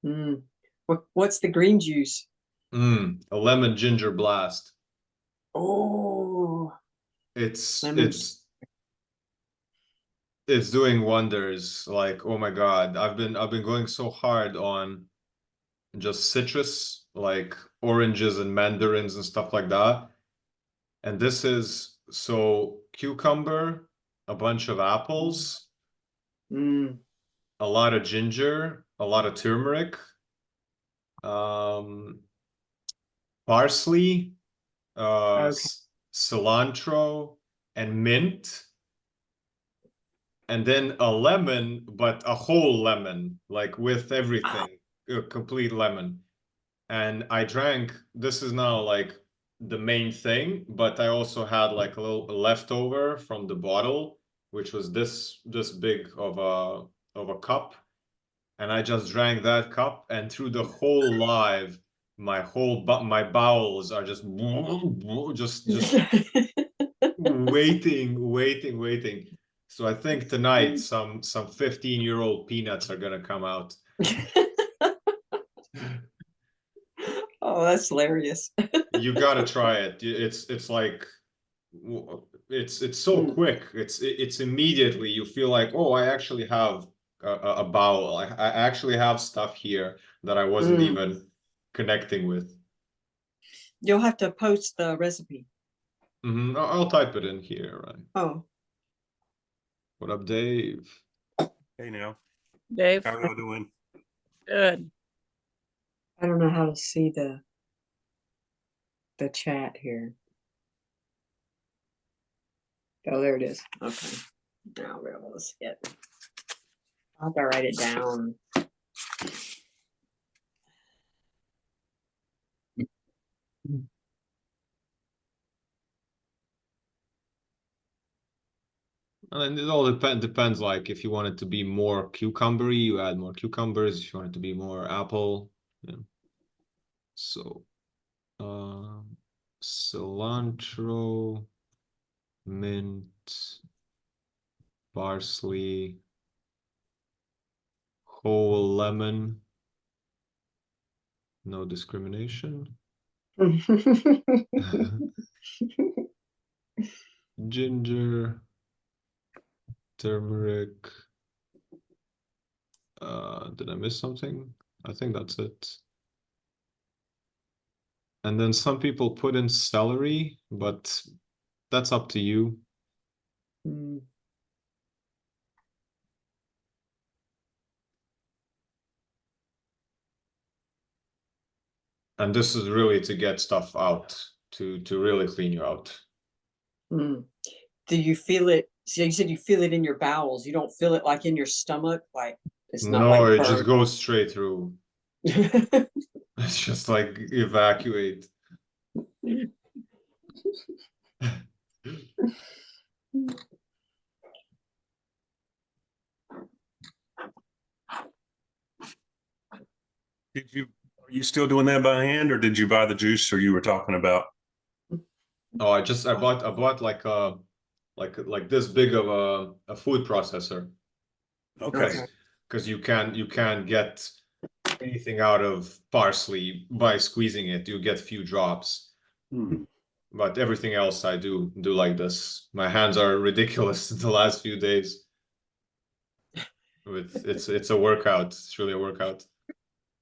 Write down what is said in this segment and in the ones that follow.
Mm. What's the green juice? A lemon ginger blast. Oh, It's lemon. it's it's doing wonders. Like, oh my God, I've been going so hard on just citrus, like oranges and mandarins and stuff like that. And this is so cucumber, a bunch of apples, Mm. a lot of ginger, a lot of turmeric, um, parsley, Okay. cilantro, and mint, and then a lemon, but a whole lemon, like with everything, a complete lemon. And I drank, this is now like the main thing, but I also had like a little leftover from the bottle, which was this big of a cup. And I just drank that cup, and through the whole live, my bowels are just just waiting. So I think tonight some 15-year-old peanuts are gonna come out. Oh, that's hilarious. You gotta try it. It's like it's so Mm. quick. It's immediately you feel like, oh, I actually have a bowel. I actually have stuff here that I wasn't Mm. even connecting with. You'll have to post the recipe. I'll type it in here, right? Oh, What up, Dave? Hey now, Dave, how are you doing? good. I don't know how to see the chat here. Oh, there it is. Okay. Now we're able to see it. I'll have to write it down. And it all depends. Like if you want it to be more cucumbery, you add more cucumbers. If you want it to be more apple, yeah. So, cilantro, mint, parsley, whole lemon, no discrimination, ginger, turmeric. Did I miss something? I think that's it. And then some people put in celery, but that's up to you. Mm. And this is really to get stuff out, to really clean you out. Mm. Do you feel it? So you said you feel it in your bowels. You don't feel it like in your stomach, like it's not No, like it just burn. goes straight through. It's just like evacuate. Are you still doing that by hand, or did you buy the juice, or you were talking about? Oh, I bought like this big of a food processor. Okay. Okay. Because you can't get anything out of parsley by squeezing it. You get few drops. Hmm. But everything else I do like this. My hands are ridiculous the last few days. It's a workout. It's really a workout.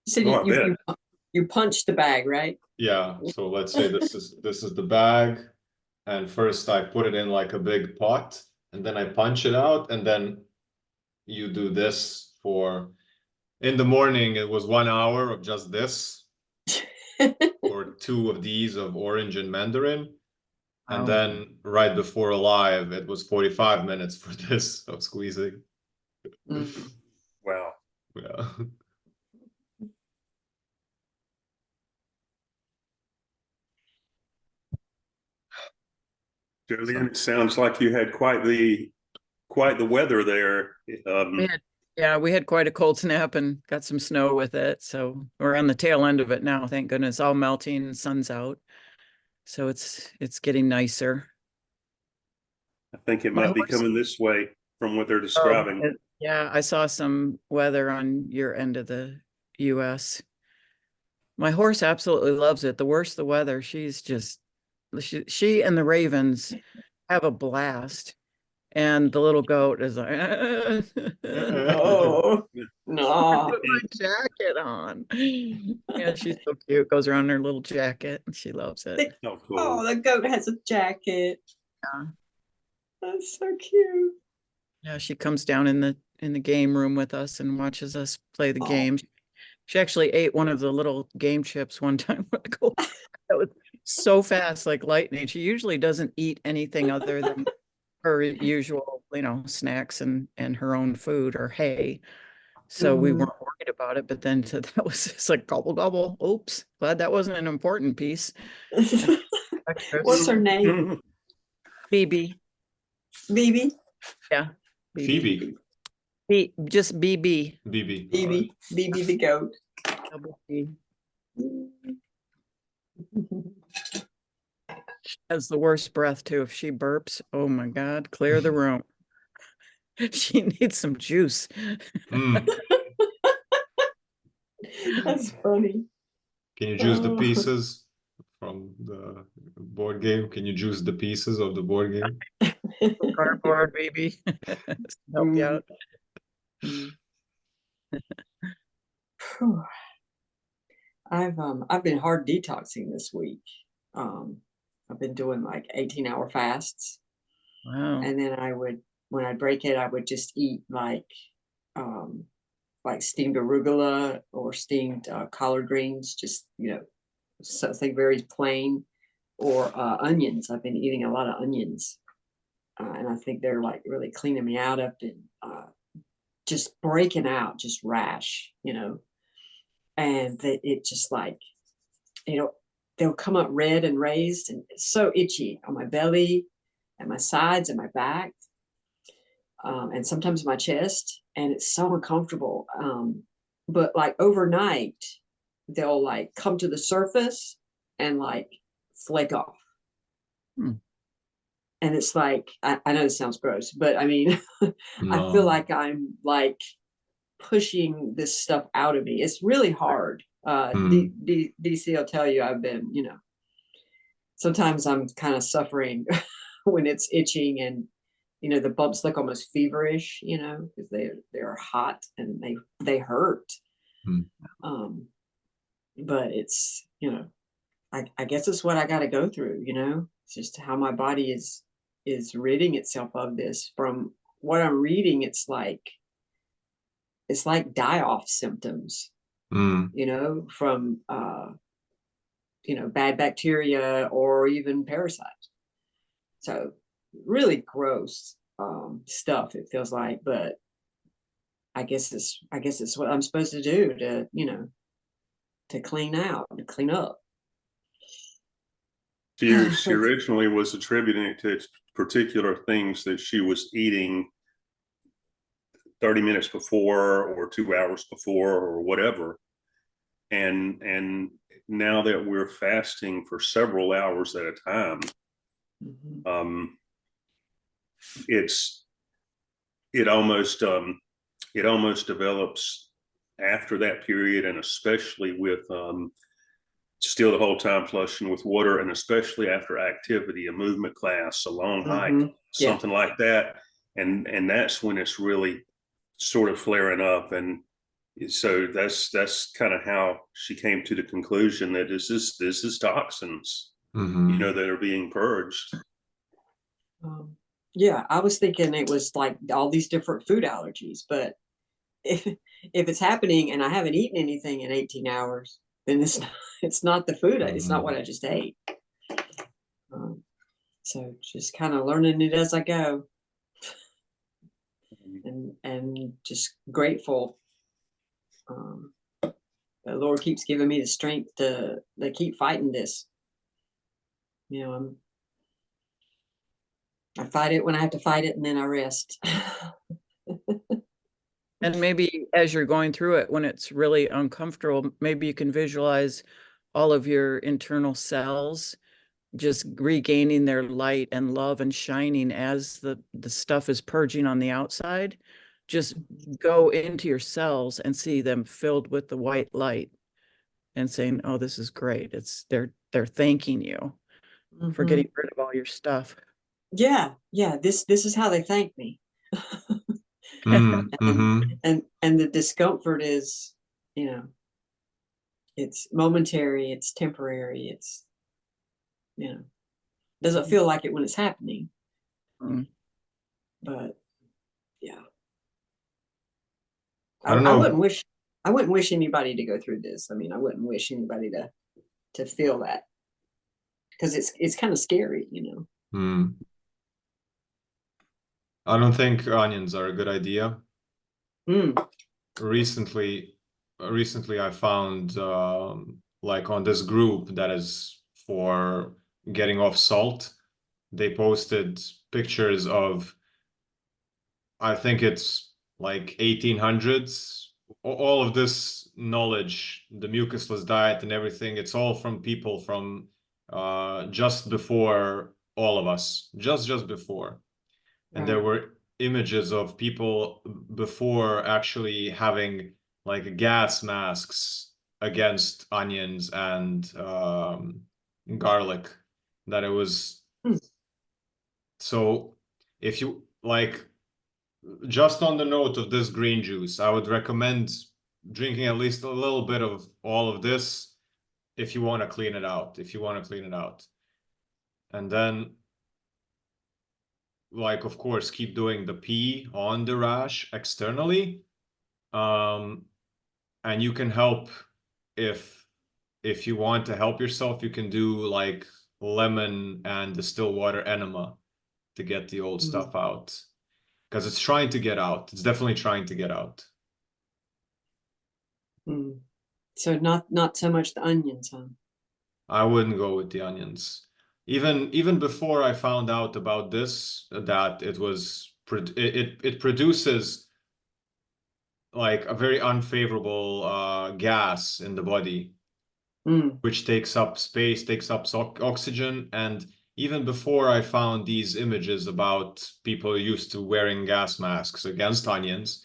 You said Oh, I bet. you punched the bag, right? Yeah. So let's say this is the bag, and first I put it in like a big pot, and then I punch it out, and then you do this for in the morning. It was 1 hour of just this, or two of these of orange and mandarin. And Oh. then right before live, it was 45 minutes for this of squeezing. Mm. Wow. Yeah. Julian, it sounds like you had quite the weather there. We had, yeah, we had quite a cold snap and got some snow with it. So we're on the tail end of it now. Thank goodness, all melting and sun's out. So it's getting nicer. I think it My might be horse, coming this way from what they're oh, describing. yeah, I saw some weather on your end of US. My horse absolutely loves it. The worse the weather, she's just, she and the ravens have a blast. And the little goat is like, Oh, no. put my jacket on. Yeah, she's so cute. Goes around in her little jacket and she loves it. Oh, Oh, cool. the goat has a jacket. Yeah. That's so cute. Yeah, she comes down in the game room with us and watches us play the Oh. game. She actually ate one of the little game chips one time. That was so fast, like lightning. She usually doesn't eat anything other than her usual, snacks and her own food or hay. So we Mhm. weren't worried about it, but then that was just like gobble gobble. Oops, glad that wasn't an important piece. What's her name? BB. BB? Yeah. Phoebe. Just BB. BB. BB. BB the goat. Double B. Has the worst breath too. If she burps, oh my God, clear the room. She needs some juice. Mm. That's funny. Can you juice the Oh. pieces from the board game? Can you juice the pieces of the board game? Cardboard, baby. Help you out. Phew. I've been hard detoxing this week. I've been doing like 18-hour fasts. Wow. And then when I break it, I would just eat like steamed arugula or steamed collard greens, just, something very plain, or onions. I've been eating a lot of onions. And I think they're like really cleaning me out. I've been just breaking out, just rash, and it just like, they'll come up red and raised, and it's so itchy on my belly and my sides and my back, and sometimes my chest, and it's so uncomfortable. But like overnight, they'll like come to the surface and like flake off. Hmm. And it's like, I know this sounds gross, but I mean, I No. feel like I'm like pushing this stuff out of me. It's really hard. DC will tell you I've been, sometimes I'm kind of suffering when it's itching, and the bumps look almost feverish, because they're hot and they hurt. But it's, I guess it's what I got to go through. It's just how my body is ridding itself of this. From what I'm reading, it's like die-off symptoms, from bad bacteria or even parasites. So really gross stuff, it feels like, but I guess it's what I'm supposed to do to clean out, to clean up. She originally was attributing it to particular things that she was eating 30 minutes before or 2 hours before or whatever. And now that we're fasting for several hours at a time, it almost develops after that period, and especially with still the whole time flushing with water, and especially after activity, a movement class, a long hike, something like that, and that's when it's really sort of flaring up. And so that's kind of how she came to the conclusion that this is toxins, that are being purged. Yeah, I was thinking it was like all these different food allergies, but if it's happening and I haven't eaten anything in 18 hours, then it's not the food. It's not what I just ate. So just kind of learning it as I go, and just grateful. The Lord keeps giving me the strength to keep fighting this. I fight it when I have to fight it, and then I rest. And maybe as you're going through it, when it's really uncomfortable, maybe you can visualize all of your internal cells just regaining their light and love and shining as the stuff is purging on the outside. just go into your cells and see them filled with the white light and saying, oh, this is great. They're thanking you for Mhm. getting rid of all your stuff. Yeah, yeah. This is how they thank me. Mm-hmm. And the discomfort is, you know, it's momentary, it's temporary, it's, you know, doesn't feel like it when it's happening, Mm. but yeah. I don't I know. wouldn't wish anybody to go through this. I mean, I wouldn't wish anybody to feel that, because it's kind of scary, you know. Hmm. I don't think onions are a good idea. Mm. Recently I found like on this group that is for getting off salt, they posted pictures of, I think it's like 1800s. All of this knowledge, the mucusless diet and everything, it's all from people from just before all of us, just before. And there Right. were images of people before actually having like gas masks against onions and garlic. That it was Mm. so. If you like, just on the note of this green juice, I would recommend drinking at least a little bit of all of this if you want to clean it out. If you want to clean it out, and then, like, of course, keep doing the pee on the rash externally. And you can help if you want to help yourself, you can do like lemon and distilled water enema to get the old stuff out. Because it's trying to get out. It's definitely trying to get out. Mm. So not so much the onions, huh? I wouldn't go with the onions. Even before I found out about this, that it was it produces like a very unfavorable gas in the body, Mm. which takes up space, takes up oxygen. And even before I found these images about people used to wearing gas masks against onions,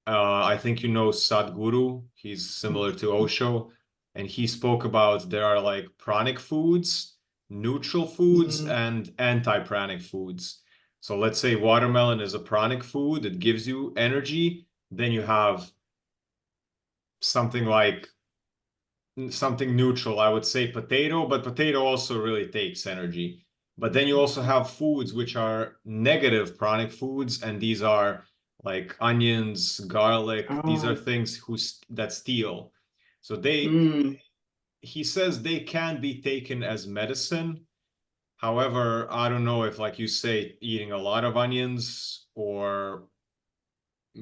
I think you know Sadhguru. He's similar to Osho, and he spoke about there are like pranic foods, neutral foods, Mm. and anti-pranic foods. So let's say watermelon is a pranic food, it gives you energy. Then you have something like something neutral, I would say potato, but potato also really takes energy. But then you also have foods which are negative pranic foods, and these are like onions, garlic. These are Oh. things that steal. So Mm. he says they can be taken as medicine. However, I don't know if, like you say, eating a lot of onions or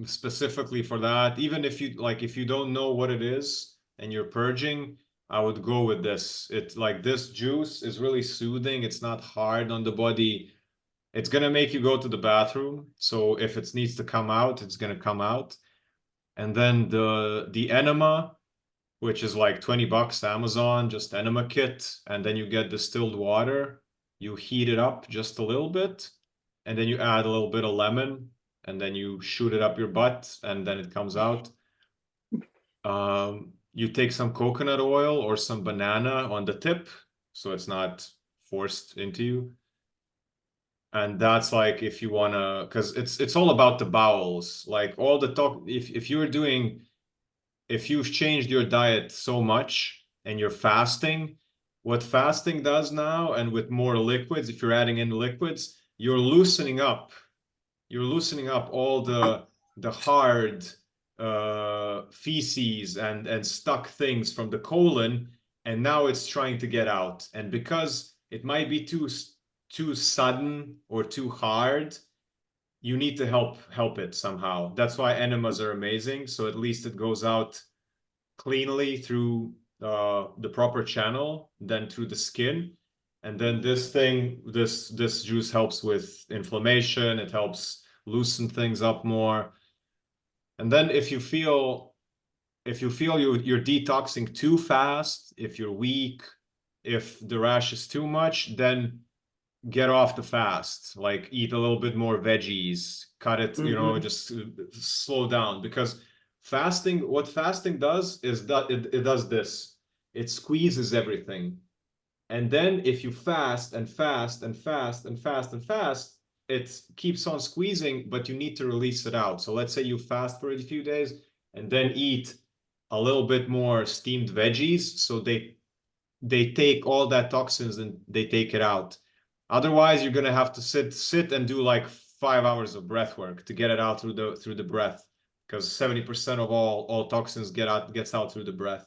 specifically for that, even if you like, if you don't know what it is and you're purging, I would go with this. It's like, this juice is really soothing. It's not hard on the body. It's gonna make you go to the bathroom. So if it needs to come out, it's gonna come out. And then the enema, which is like $20 Amazon, just enema kit, and then you get distilled water. You heat it up just a little bit, and then you add a little bit of lemon, and then you shoot it up your butt, and then it comes out. You take some coconut oil or some banana on the tip, so it's not forced into you. And that's like, if you wanna, because it's all about the bowels. Like all the talk, if you're doing, if you've changed your diet so much and you're fasting, what fasting does now, and with more liquids, if you're adding in liquids, you're loosening up. You're loosening up all the hard feces and stuck things from the colon, and now it's trying to get out. And because it might be too sudden or too hard, you need to help it somehow. That's why enemas are amazing. So at least it goes out cleanly through the proper channel, then through the skin. And then this juice helps with inflammation. It helps loosen things up more. And then if you feel you're detoxing too fast, if you're weak, if the rash is too much, then get off the fast, like eat a little bit more veggies, cut it, you know, just slow down, because what fasting does is that it does this. It squeezes everything. And then if you fast and fast and fast and fast and fast, it keeps on squeezing, but you need to release it out. So let's say you fast for a few days and then eat a little bit more steamed veggies, so they take all that toxins and they take it out. Otherwise, you're gonna have to sit and do like 5 hours of breath work to get it out through the breath, because 70% of all toxins gets out through the breath.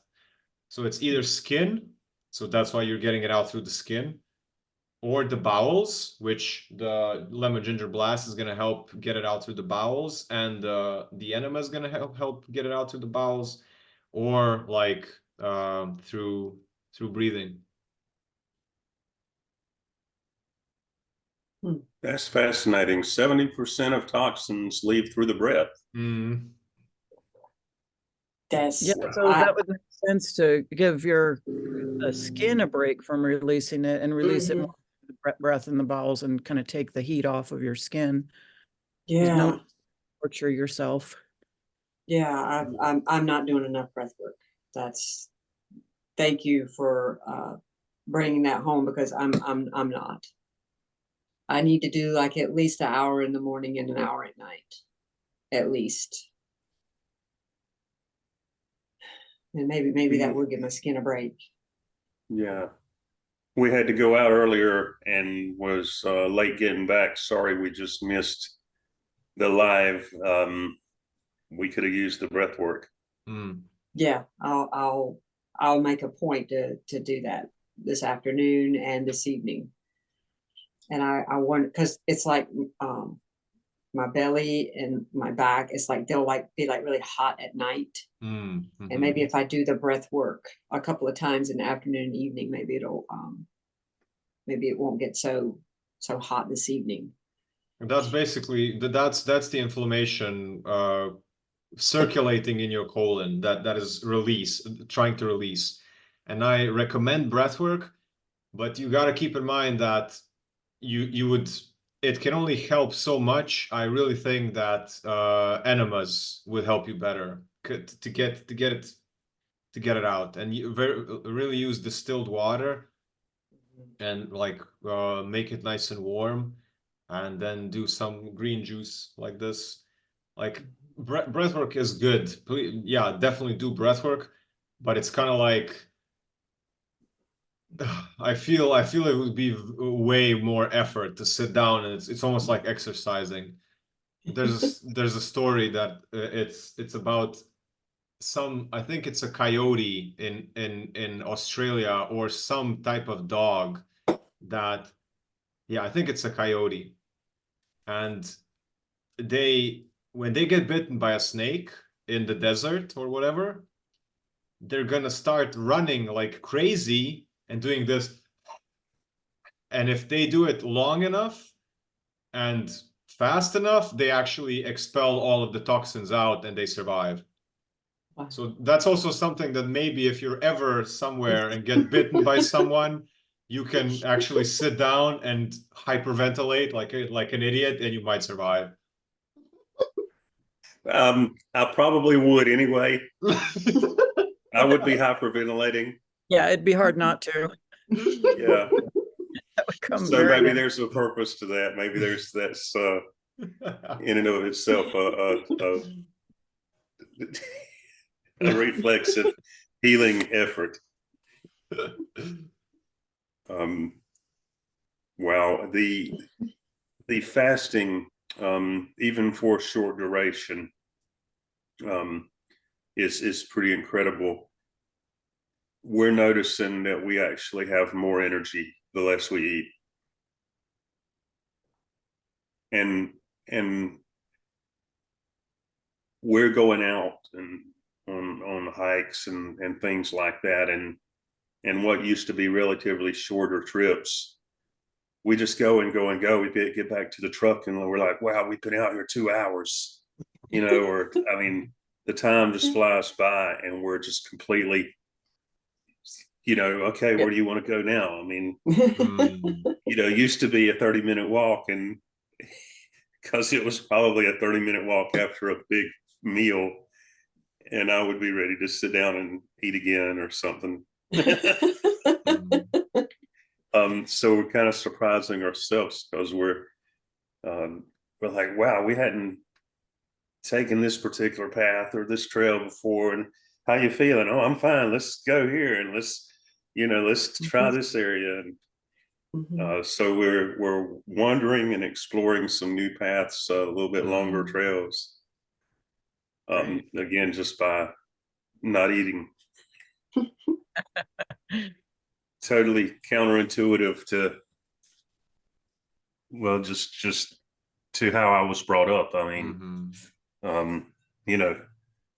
So it's either skin, so that's why you're getting it out through the skin, or the bowels, which the lemon ginger blast is gonna help get it out through the bowels, and the enema is gonna help get it out through the bowels, or like through breathing. That's fascinating. 70% of toxins leave through the breath. Mm. That's Yeah, so that would make sense to give your skin a break from releasing it and release it more through the breath in the bowels, and kind of take the heat off of your skin. yeah. Don't torture yourself. Yeah, I'm not doing enough breath work. Thank you for bringing that home, because I'm not. I need to do like at least an hour in the morning and an hour at night, at least. And maybe that would give my skin a break. Yeah. We had to go out earlier and was late getting back. Sorry, we just missed the live. We could have used the breath work. Yeah, I'll make a point to do that this afternoon and this evening. And I want, because it's like my belly and my back, it's like they'll be like really hot at night. And maybe if I do the breath work a couple of times in the afternoon and evening, maybe it won't get so hot this evening. And that's basically that's the inflammation circulating in your colon that is trying to release. And I recommend breath work, but you got to keep in mind that it can only help so much. I really think that enemas would help you better to get it out, and you really use distilled water and like make it nice and warm, and then do some green juice like this. Like breath work is good. Yeah, definitely do breath work, but it's kind of like I feel it would be way more effort to sit down, and it's almost like exercising. There's a story that it's about I think it's a coyote in Australia, or some type of dog that, yeah, I think it's a coyote, and when they get bitten by a snake in the desert or whatever, they're gonna start running like crazy and doing this. And if they do it long enough and fast enough, they actually expel all of the toxins out and they survive. Wow. So that's also something that maybe if you're ever somewhere and get bitten by someone, you can actually sit down and hyperventilate like an idiot, and you might survive. I probably would anyway. I would be hyperventilating. Yeah, it'd be hard not to. Yeah. That would come So very maybe there's a purpose to that. Maybe that's in and of itself a reflexive healing effort. Wow, the fasting, even for short duration, is pretty incredible. We're noticing that we actually have more energy the less we eat, and we're going out and on hikes and things like that, and what used to be relatively shorter trips, we just go and go and go. We get back to the truck and we're like, wow, we've been out here 2 hours, or I mean, the time just flies by, and we're just completely, okay, where do you want to go now? I mean, Mm. it used to be a 30-minute walk, and because it was probably a 30-minute walk after a big meal, and I would be ready to sit down and eat again or something. So we're kind of surprising ourselves because we're like, wow, we hadn't taken this particular path or this trail before, and how you feeling? Oh, I'm fine. Let's go here and let's try this area. And so we're wandering and exploring some new paths, a little bit longer trails. Again, just by not eating. Totally counterintuitive to, well, just to how I was brought up. I mean,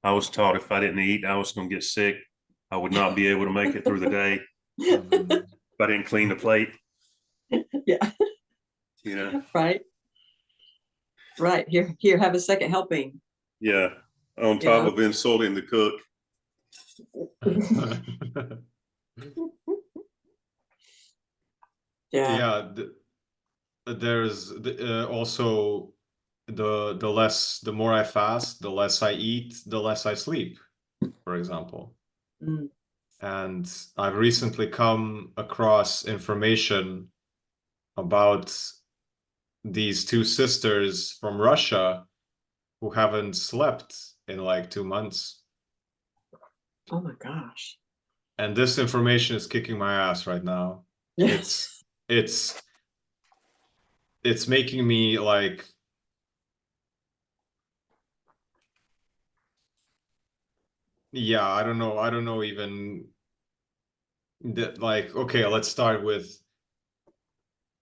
I was taught if I didn't eat, I was going to get sick. I would not be able to make it through the day if I didn't clean the plate. Yeah. Right. Here, have a second helping. Yeah. On top of insulting the cook. Yeah. There's also the more I fast, the less I eat, the less I sleep, for example. And I've recently come across information about these two sisters from Russia who haven't slept in like 2 months. Oh my gosh. And this information is kicking my ass right now. It's making me like, yeah, I don't know even that, like, okay, let's start with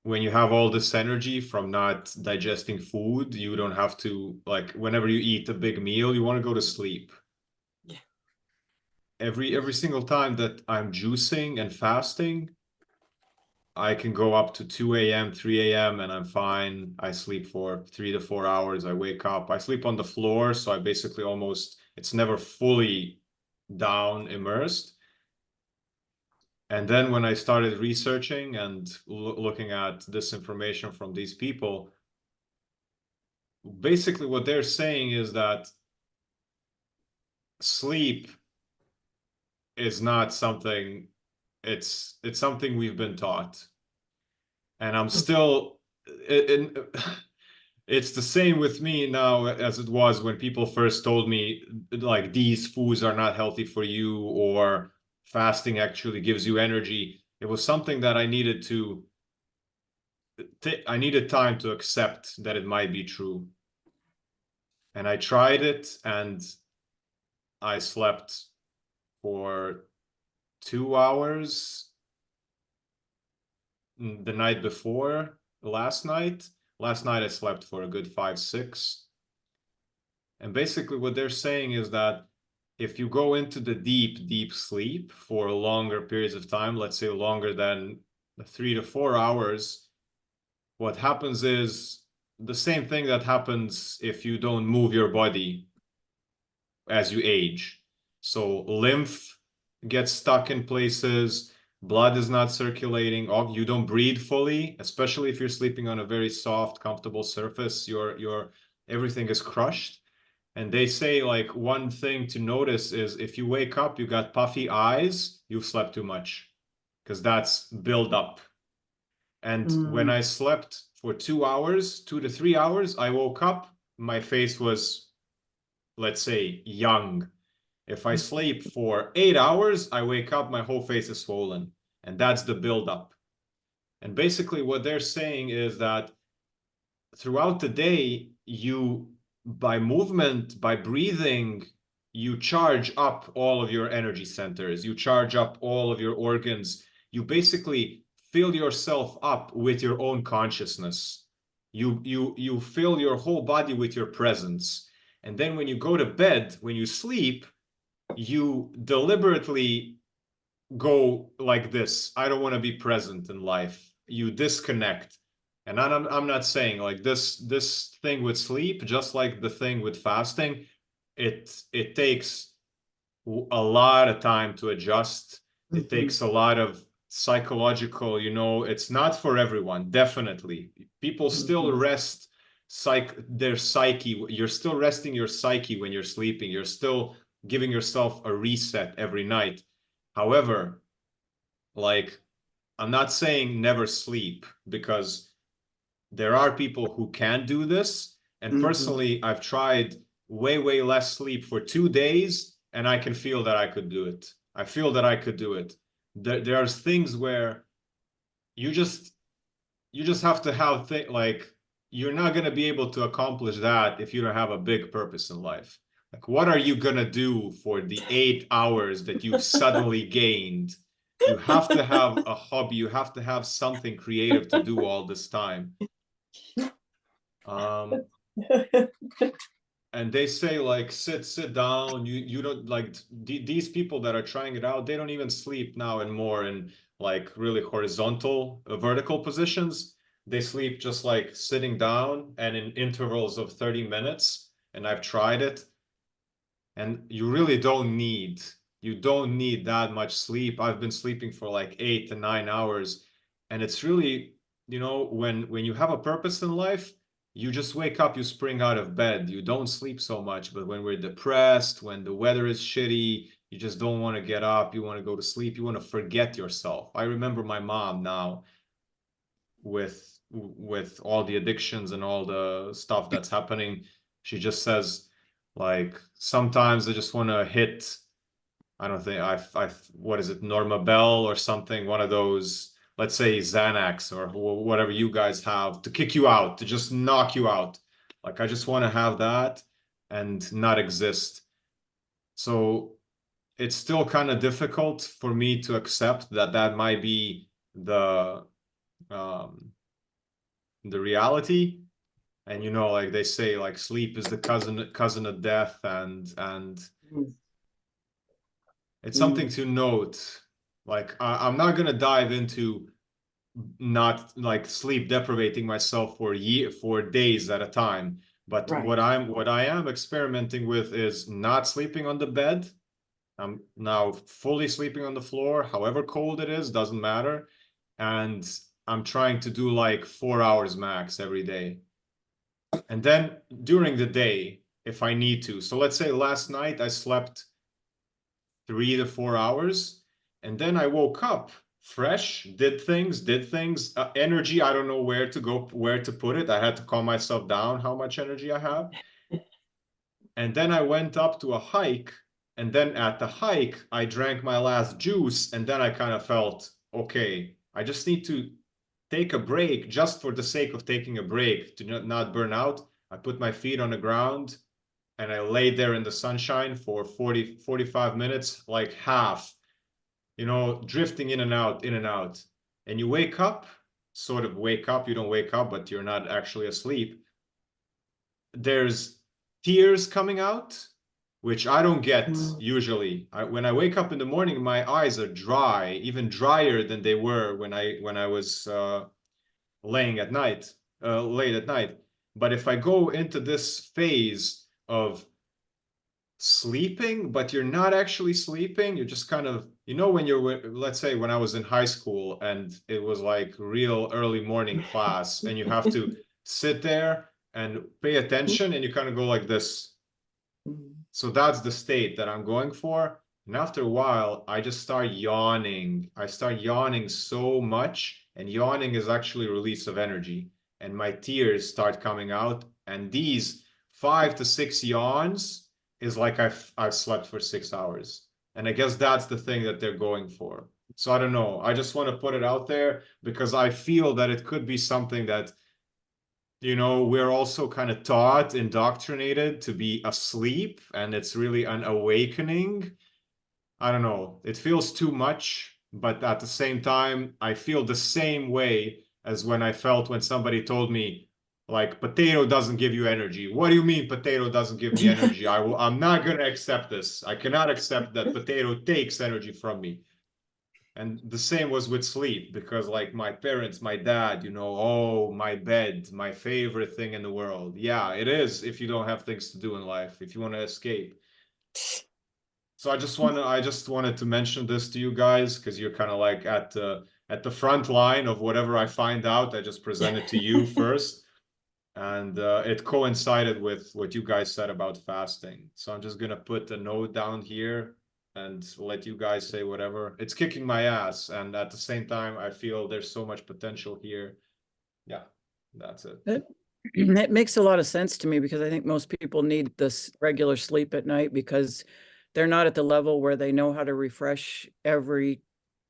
when you have all this energy from not digesting food, you don't have to, like, whenever you eat a big meal, you want to go to sleep. Yeah. Every single time that I'm juicing and fasting, I can go up to 2 a.m., 3 a.m. and I'm fine. I sleep for 3 to 4 hours. I wake up. I sleep on the floor, so I basically it's never fully down immersed. And then when I started researching and looking at this information from these people, basically what they're saying is that sleep is not something, it's something we've been taught. And I'm still, it's the same with me now as it was when people first told me, like, these foods are not healthy for you, or fasting actually gives you energy. It was something that I needed time to accept that it might be true. And I tried it, and I slept for 2 hours the night before last night. Last night I slept for a good 5, 6. And basically what they're saying is that if you go into the deep sleep for longer periods of time, let's say longer than 3 to 4 hours, what happens is the same thing that happens if you don't move your body as you age. So lymph gets stuck in places, blood is not circulating, you don't breathe fully, especially if you're sleeping on a very soft, comfortable surface, your everything is crushed. And they say, like, one thing to notice is if you wake up, you got puffy eyes, you've slept too much, because that's build up. And when I slept for 2 hours, 2 to 3 hours, I woke up, my face was, let's say, young. If I sleep for 8 hours, I wake up, my whole face is swollen. And that's the buildup. And basically what they're saying is that throughout the day, by movement, by breathing, you charge up all of your energy centers. You charge up all of your organs. You basically fill yourself up with your own consciousness. You fill your whole body with your presence. And then when you go to bed, when you sleep, you deliberately go like this. I don't want to be present in life. You disconnect. And I'm not saying like this thing with sleep, just like the thing with fasting, it takes a lot of time to adjust. It takes a lot of psychological, you know, it's not for everyone, definitely. People still rest their psyche. You're still resting your psyche when you're sleeping. You're still giving yourself a reset every night. However, like, I'm not saying never sleep, because there are people who can do this. And personally, I've tried way less sleep for 2 days, and I can feel that I could do it. I feel that I could do it. There's things where you just have to have like, you're not going to be able to accomplish that if you don't have a big purpose in life. Like, what are you going to do for the 8 hours that you've suddenly gained? You have to have a hobby. You have to have something creative to do all this time. And they say, like, sit down. You don't, like, these people that are trying it out, they don't even sleep now and more in like really horizontal, vertical positions. They sleep just like sitting down and in intervals of 30 minutes. And I've tried it. And you really don't need that much sleep. I've been sleeping for like 8 to 9 hours. And it's really, you know, when you have a purpose in life, you just wake up, you spring out of bed, you don't sleep so much. But when we're depressed, when the weather is shitty, you just don't want to get up, you want to go to sleep, you want to forget yourself. I remember my mom now, with all the addictions and all the stuff that's happening, she just says, like, sometimes I just want to hit, I don't think what is it, Norma Bell or something, one of those, let's say Xanax or whatever you guys have, to kick you out, to just knock you out. Like, I just want to have that and not exist. So it's still kind of difficult for me to accept that that might be the reality. And, you know, like they say, like, sleep is the cousin of death, and it's something to note. Like, I'm not gonna dive into not like sleep deprivating myself for days at a time. But Right. what I am experimenting with is not sleeping on the bed. I'm now fully sleeping on the floor, however cold it is, doesn't matter. And I'm trying to do like 4 hours max every day. And then during the day, if I need to. So let's say last night I slept 3 to 4 hours, and then I woke up fresh, did things, energy, I don't know where to put it. I had to calm myself down how much energy I have. And then I went up to a hike, and then at the hike, I drank my last juice, and then I kind of felt, okay, I just need to take a break just for the sake of taking a break to not burn out. I put my feet on the ground, and I laid there in the sunshine for 45 minutes, like half, you know, drifting in and out, in and out. And you wake up, sort of wake up. You don't wake up, but you're not actually asleep. There's tears coming out, which I don't get usually. When I wake up in the morning, my eyes are dry, even drier than they were when I was laying at night, late at night. But if I go into this phase of sleeping, but you're not actually sleeping, you're just kind of, you know, when you're, let's say when I was in high school and it was like real early morning class and you have to sit there and pay attention and you kind of go like this. So that's the state that I'm going for. And after a while, I just start yawning. I start yawning so much, and yawning is actually a release of energy. And my tears start coming out. And these 5 to 6 yawns is like I've slept for 6 hours. And I guess that's the thing that they're going for. So I don't know. I just want to put it out there because I feel that it could be something that, you know, we're also kind of taught, indoctrinated to be asleep, and it's really an awakening. I don't know. It feels too much, but at the same time, I feel the same way as when I felt when somebody told me, like, potato doesn't give you energy. What do you mean potato doesn't give me energy? I'm not going to accept this. I cannot accept that potato takes energy from me. And the same was with sleep, because like my parents, my dad, you know, oh, my bed, my favorite thing in the world. Yeah, it is if you don't have things to do in life, if you want to escape. So I just wanted to mention this to you guys because you're kind of like at the front line of whatever I find out. I just present it to you first, and it coincided with what you guys said about fasting. So I'm just gonna put a note down here and let you guys say whatever. It's kicking my ass, and at the same time, I feel there's so much potential here. Yeah, that's it. It makes a lot of sense to me because I think most people need this regular sleep at night because they're not at the level where they know how to refresh every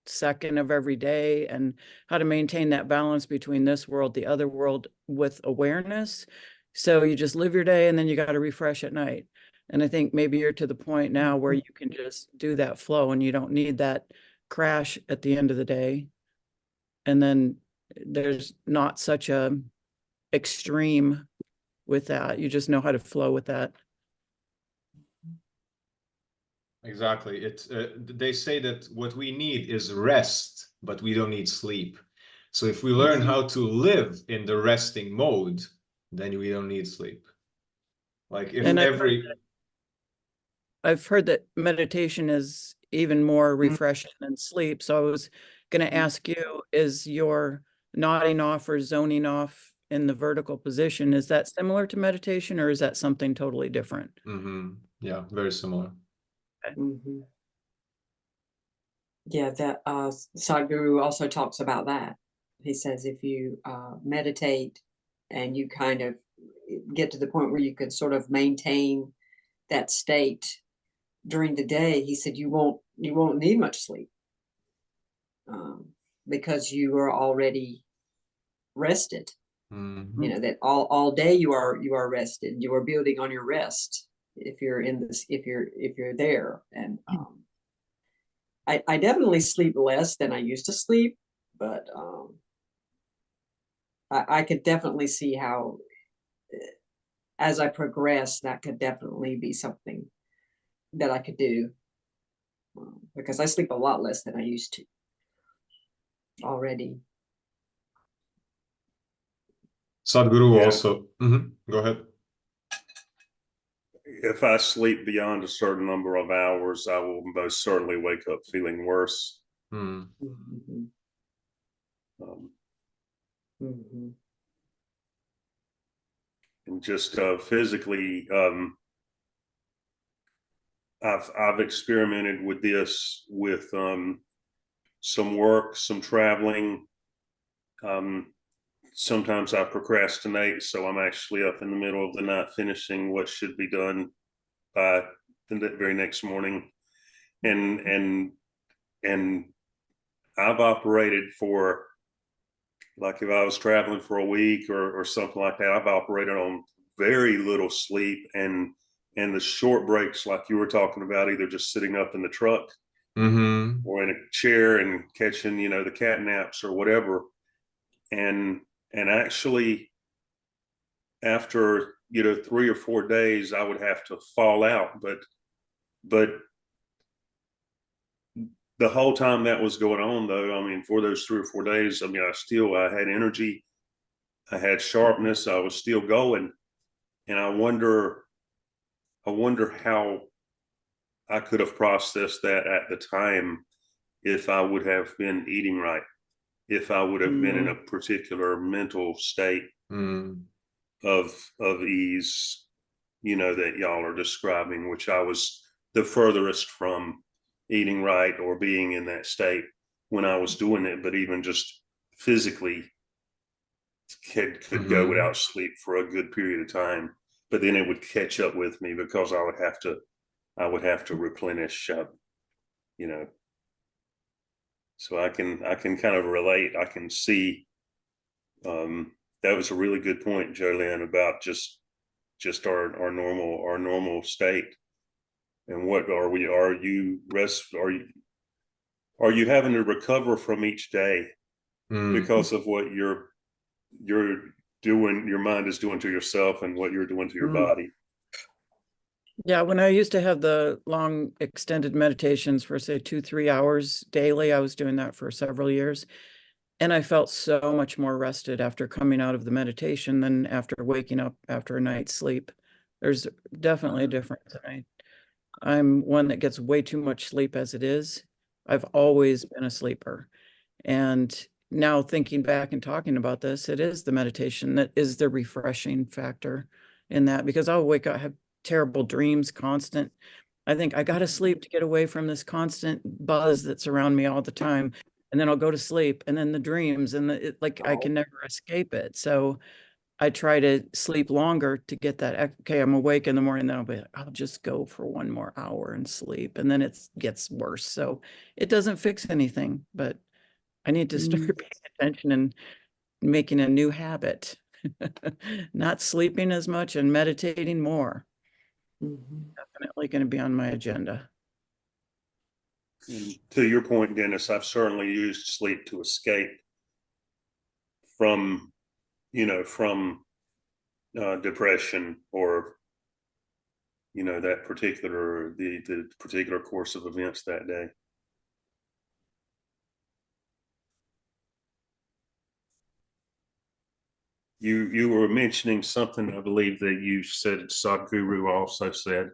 second of every day and how to maintain that balance between this world, the other world with awareness. So you just live your day and then you got to refresh at night. And I think maybe you're to the point now where you can just do that flow and you don't need that crash at the end of the day. And then there's not such a extreme with that. You just know how to flow with that. Exactly. They say that what we need is rest, but we don't need sleep. So if we learn how to live in the resting mode, then we don't need sleep. Like if And I've heard that meditation is even more refreshing than sleep. So I was going to ask you, is your nodding off or zoning off in the vertical position, is that similar to meditation or is that something totally different? Yeah, very similar. Yeah, that Sadhguru also talks about that. He says if you meditate and you kind of get to the point where you could sort of maintain that state during the day, he said you won't need much sleep because you are already rested. You know that all day you are rested. You are building on your rest if you're in this, if you're there. And I definitely sleep less than I used to sleep, but I could definitely see how as I progress that could definitely be something that I could do because I sleep a lot less than I used to already. Sadhguru also. Go ahead. If I sleep beyond a certain number of hours, I will most certainly wake up feeling worse. And just physically, I've experimented with this with some work, some traveling. Sometimes I procrastinate, so I'm actually up in the middle of the night finishing what should be done by the very next morning. And I've operated for, like if I was traveling for a week or something like that, I've operated on very little sleep and the short breaks like you were talking about, either just sitting up in the truck or in a chair and catching, the cat naps or whatever. And actually after, 3 or 4 days, I would have to fall out. But the whole time that was going on though, I mean, for those 3 or 4 days, I mean, I had energy, I had sharpness, I was still going. And I wonder how I could have processed that at the time if I would have been eating right, if I would have been in a particular mental state of ease, that y'all are describing, which I was the furthest from eating right or being in that state when I was doing it. But even just physically could go without sleep for a good period of time, but then it would catch up with me because I would have to replenish, so I can kind of relate. I can see, that was a really good point, Jolene, about just our normal state. And what are you having to recover from each day because of what you're doing, your mind is doing to yourself and what you're doing to your body? Yeah, when I used to have the long extended meditations for say 2-3 hours daily, I was doing that for several years. And I felt so much more rested after coming out of the meditation than after waking up after a night's sleep. There's definitely a difference. I'm one that gets way too much sleep as it is. I've always been a sleeper. And now thinking back and talking about this, it is the meditation that is the refreshing factor in that, because I'll wake up, have terrible dreams, constant. I think I got to sleep to get away from this constant buzz that's around me all the time. And then I'll go to sleep, and then the dreams and I can never escape it. So I try to sleep longer to get that. Okay, I'm awake in the morning, then I'll be like, I'll just go for 1 more hour and sleep. And then it gets worse. So it doesn't fix anything, but I need to start paying attention and making a new habit. Not sleeping as much and meditating more. Definitely going to be on my agenda. And to your point, Dennis, I've certainly used sleep to escape from, from depression or, that particular, the particular course of events that day. You were mentioning something, I believe that you said Sadhguru also said.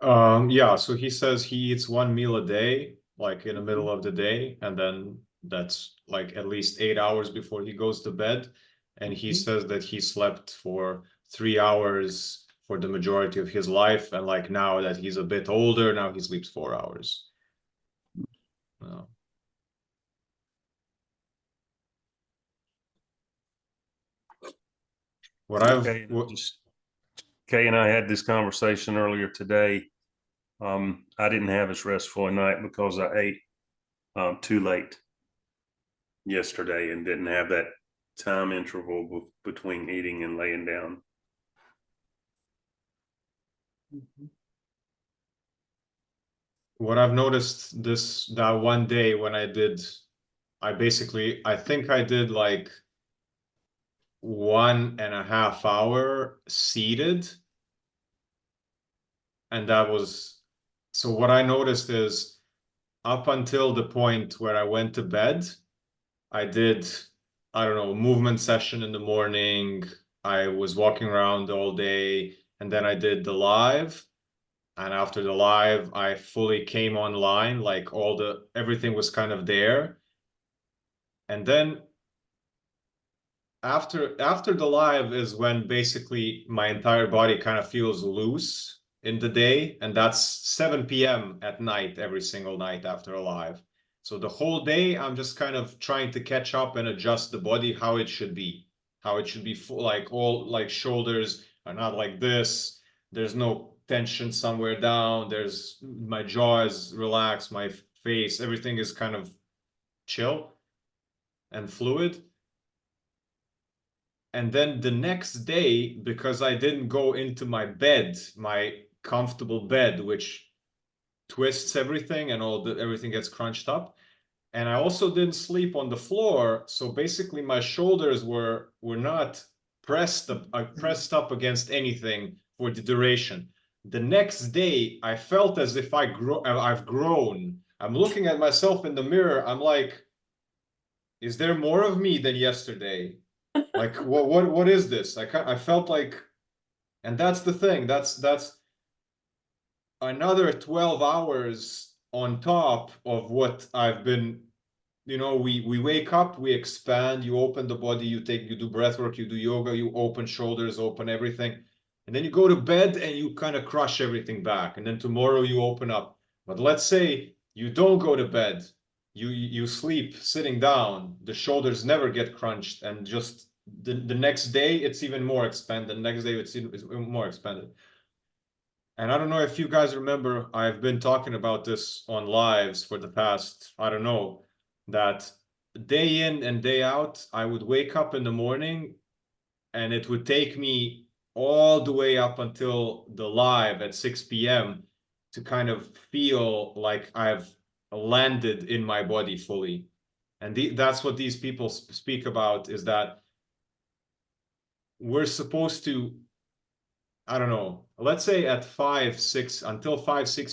Yeah, so he says he eats 1 meal a day, like in the middle of the day, and then that's like at least 8 hours before he goes to bed. And he says that he slept for 3 hours for the majority of his life, and like now that he's a bit older, now he sleeps 4 hours. Kay and I had this conversation earlier today. I didn't have as restful a night because I ate too late yesterday and didn't have that time interval between eating and laying down. What I've noticed that one day when I think I did like 1.5 hour seated. And so what I noticed is up until the point where I went to bed, I did, I don't know, movement session in the morning. I was walking around all day, and then I did the live. And after the live, I fully came online, like everything was kind of there. And then after the live is when basically my entire body kind of feels loose in the day, and that's 7 p.m. at night every single night after a live. So the whole day I'm just kind of trying to catch up and adjust the body how it should be full, like all like shoulders are not like this, there's no tension somewhere down, my jaw is relaxed, my face, everything is kind of chill and fluid. And then the next day, because I didn't go into my bed, my comfortable bed, which twists everything and everything gets crunched up. And I also didn't sleep on the floor. So basically my shoulders were not pressed up against anything for the duration. The next day, I felt as if I've grown. I'm looking at myself in the mirror. I'm like, is there more of me than yesterday? Like, what is this? I felt like, and that's the thing. That's another 12 hours on top of what I've been. We wake up, we expand, you open the body, you do breath work, you do yoga, you open shoulders, open everything, and then you go to bed and you kind of crush everything back, and then tomorrow you open up. But let's say you don't go to bed, you sleep sitting down, the shoulders never get crunched, and just the next day it's even more expanded, the next day it's even more expanded. And I don't know if you guys remember, I've been talking about this on lives for the past, I don't know, that day in and day out, I would wake up in the morning and it would take me all the way up until the live at 6 p.m. to kind of feel like I've landed in my body fully. And that's what these people speak about, is that we're supposed to, I don't know, let's say at 5, 6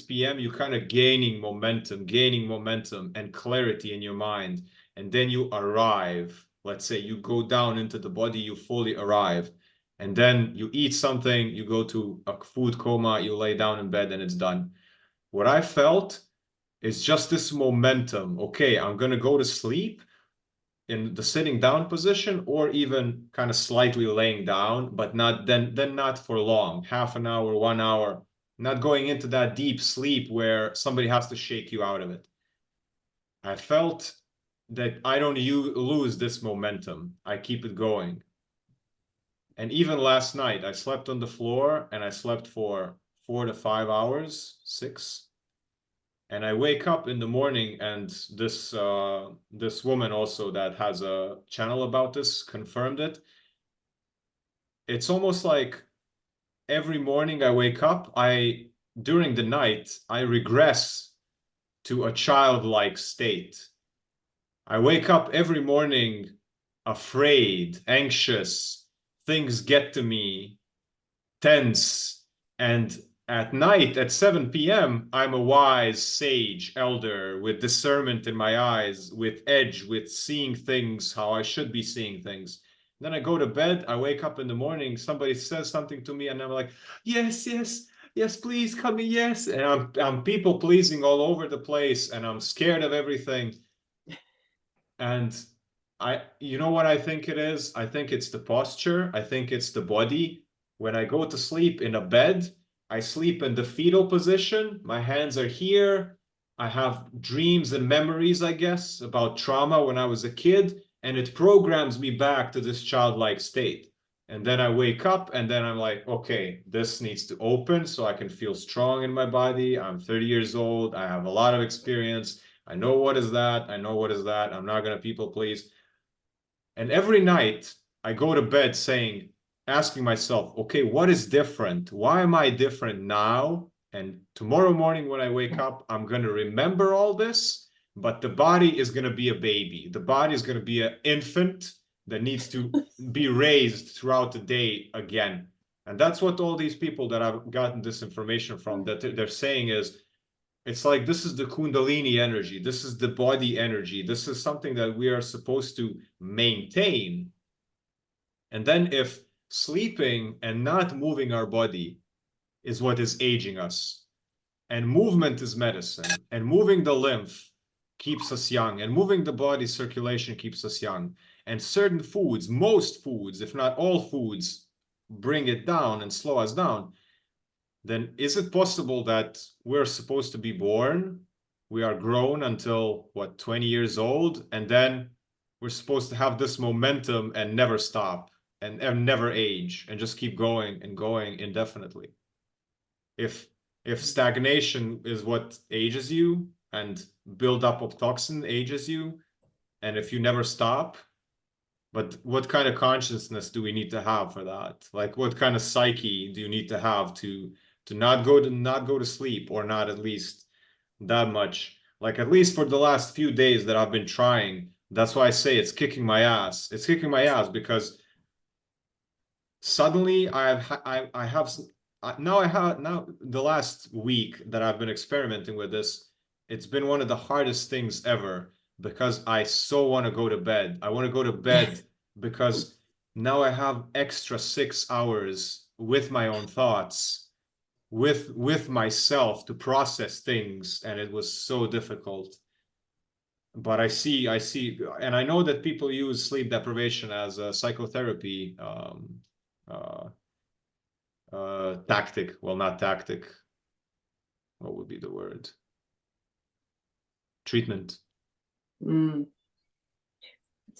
p.m., you're kind of gaining momentum and clarity in your mind. And then you arrive. Let's say you go down into the body, you fully arrive. And then you eat something, you go to a food coma, you lay down in bed and it's done. What I felt is just this momentum. Okay, I'm gonna go to sleep in the sitting down position, or even kind of slightly laying down, but then not for long, half an hour, 1 hour, not going into that deep sleep where somebody has to shake you out of it. I felt that I don't lose this momentum. I keep it going. And even last night, I slept on the floor and I slept for 4 to 5 hours, 6. And I wake up in the morning, and this woman also that has a channel about this confirmed it. It's almost like every morning I wake up, during the night, I regress to a childlike state. I wake up every morning afraid, anxious, things get to me, tense, and at night at 7 p.m., I'm a wise sage elder with discernment in my eyes, with edge, with seeing things how I should be seeing things. Then I go to bed, I wake up in the morning, somebody says something to me, and I'm like, yes, yes, yes, please come in, yes. And I'm people pleasing all over the place, and I'm scared of everything. And you know what I think it is? I think it's the posture. I think it's the body. When I go to sleep in a bed, I sleep in the fetal position. My hands are here. I have dreams and memories, I guess, about trauma when I was a kid, and it programs me back to this childlike state. And then I wake up, and then I'm like, okay, this needs to open so I can feel strong in my body. I'm 30 years old. I have a lot of experience. I know what is that. I know what is that. I'm not going to people please. And every night I go to bed asking myself, okay, what is different? Why am I different now? And tomorrow morning when I wake up, I'm going to remember all this, but the body is going to be a baby. The body is going to be an infant that needs to be raised throughout the day again. And that's what all these people that I've gotten this information from, that they're saying is, it's like, this is the Kundalini energy. This is the body energy. This is something that we are supposed to maintain. And then if sleeping and not moving our body is what is aging us, and movement is medicine, and moving the lymph keeps us young, and moving the body circulation keeps us young, and certain foods, most foods, if not all foods, bring it down and slow us down, then is it possible that we're supposed to be born, we are grown until, what, 20 years old, and then we're supposed to have this momentum and never stop, and never age, and just keep going and going indefinitely? If stagnation is what ages you, and build-up of toxin ages you, and if you never stop, but what kind of consciousness do we need to have for that? Like, what kind of psyche do you need to have to not go to sleep, or not at least that much? Like, at least for the last few days that I've been trying, that's why I say it's kicking my ass. It's kicking my ass because suddenly now the last week that I've been experimenting with this, it's been one of the hardest things ever, because I so want to go to bed. I want to go to bed because now I have extra 6 hours with my own thoughts, with myself, to process things, and it was so difficult. But I see, and I know that people use sleep deprivation as a psychotherapy tactic. Well, not tactic. What would be the word? Treatment.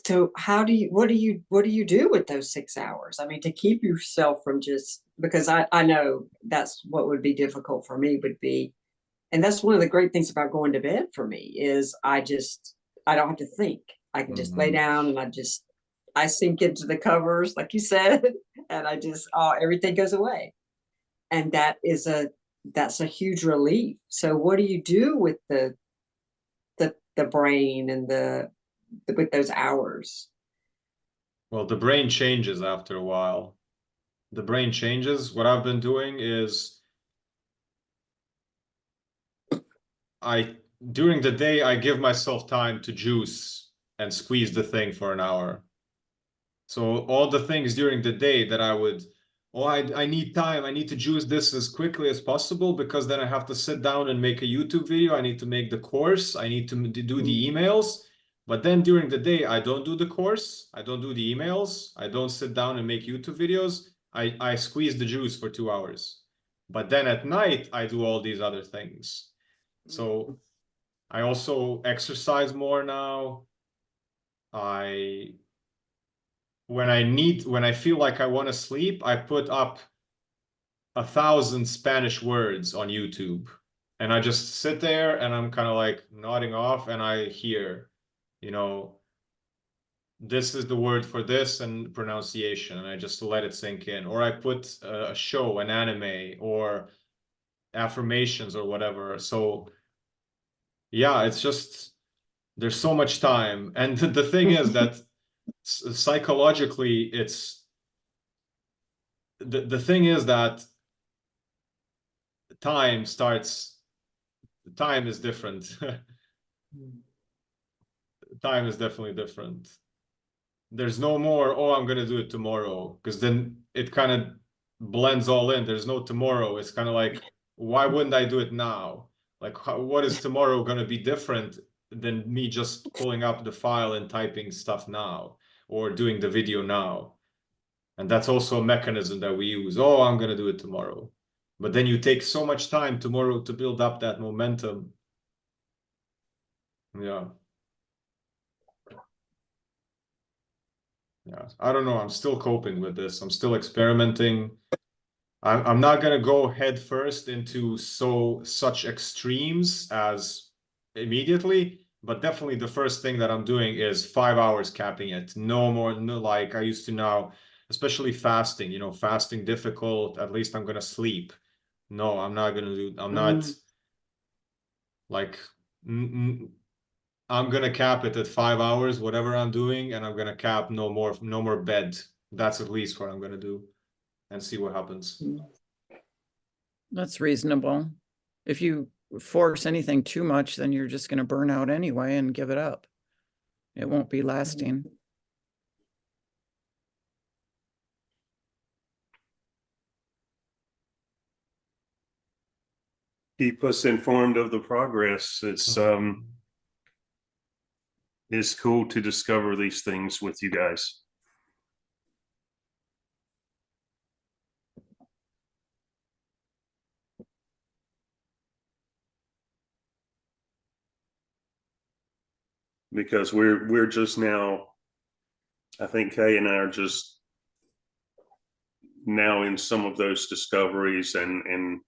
So what do you do with those 6 hours? I mean, to keep yourself from just, because I know that's what would be difficult for me, would be, and that's one of the great things about going to bed for me, is I don't have to think. I can just lay down, and I sink into the covers, like you said, and everything goes away. And that's a huge relief. So what do you do with the brain and with those hours? Well, the brain changes after a while. The brain changes. What I've been doing is during the day, I give myself time to juice and squeeze the thing for an hour. So all the things during the day that I would oh, I need time. I need to juice this as quickly as possible because then I have to sit down and make a YouTube video. I need to make the course. I need to do the emails. But then during the day, I don't do the course. I don't do the emails. I don't sit down and make YouTube videos. I squeeze the juice for 2 hours. But then at night, I do all these other things. So I also exercise more now. When I feel like I want to sleep, I put up 1,000 Spanish words on YouTube. And I just sit there and I'm kind of like nodding off and I hear, you know, this is the word for this and pronunciation. And I just let it sink in. Or I put a show, an anime, or affirmations or whatever. So yeah, it's just, there's so much time. And the thing is that psychologically, it's, the thing is that time is different. Time is definitely different. There's no more, oh, I'm gonna do it tomorrow, because then it kind of blends all in. There's no tomorrow. It's kind of like, why wouldn't I do it now? Like, what is tomorrow gonna be different than me just pulling up the file and typing stuff now, or doing the video now? And that's also a mechanism that we use. Oh, I'm gonna do it tomorrow. But then you take so much time tomorrow to build up that momentum. Yeah. Yeah, I don't know. I'm still coping with this. I'm still experimenting. I'm not gonna go head first into such extremes as immediately, but definitely the first thing that I'm doing is 5 hours capping it. No more, no, like I used to now, especially fasting, you know, fasting difficult, at least I'm gonna sleep. No, I'm not gonna do, I'm not like, I'm gonna cap it at 5 hours, whatever I'm doing, and I'm gonna cap no more bed. That's at least what I'm gonna do, and see what happens. That's reasonable. If you force anything too much, then you're just going to burn out anyway and give it up. It won't be lasting. Keep us informed of the progress. It's cool to discover these things with you guys. Because we're just now, I think Kay and I are just now in some of those discoveries and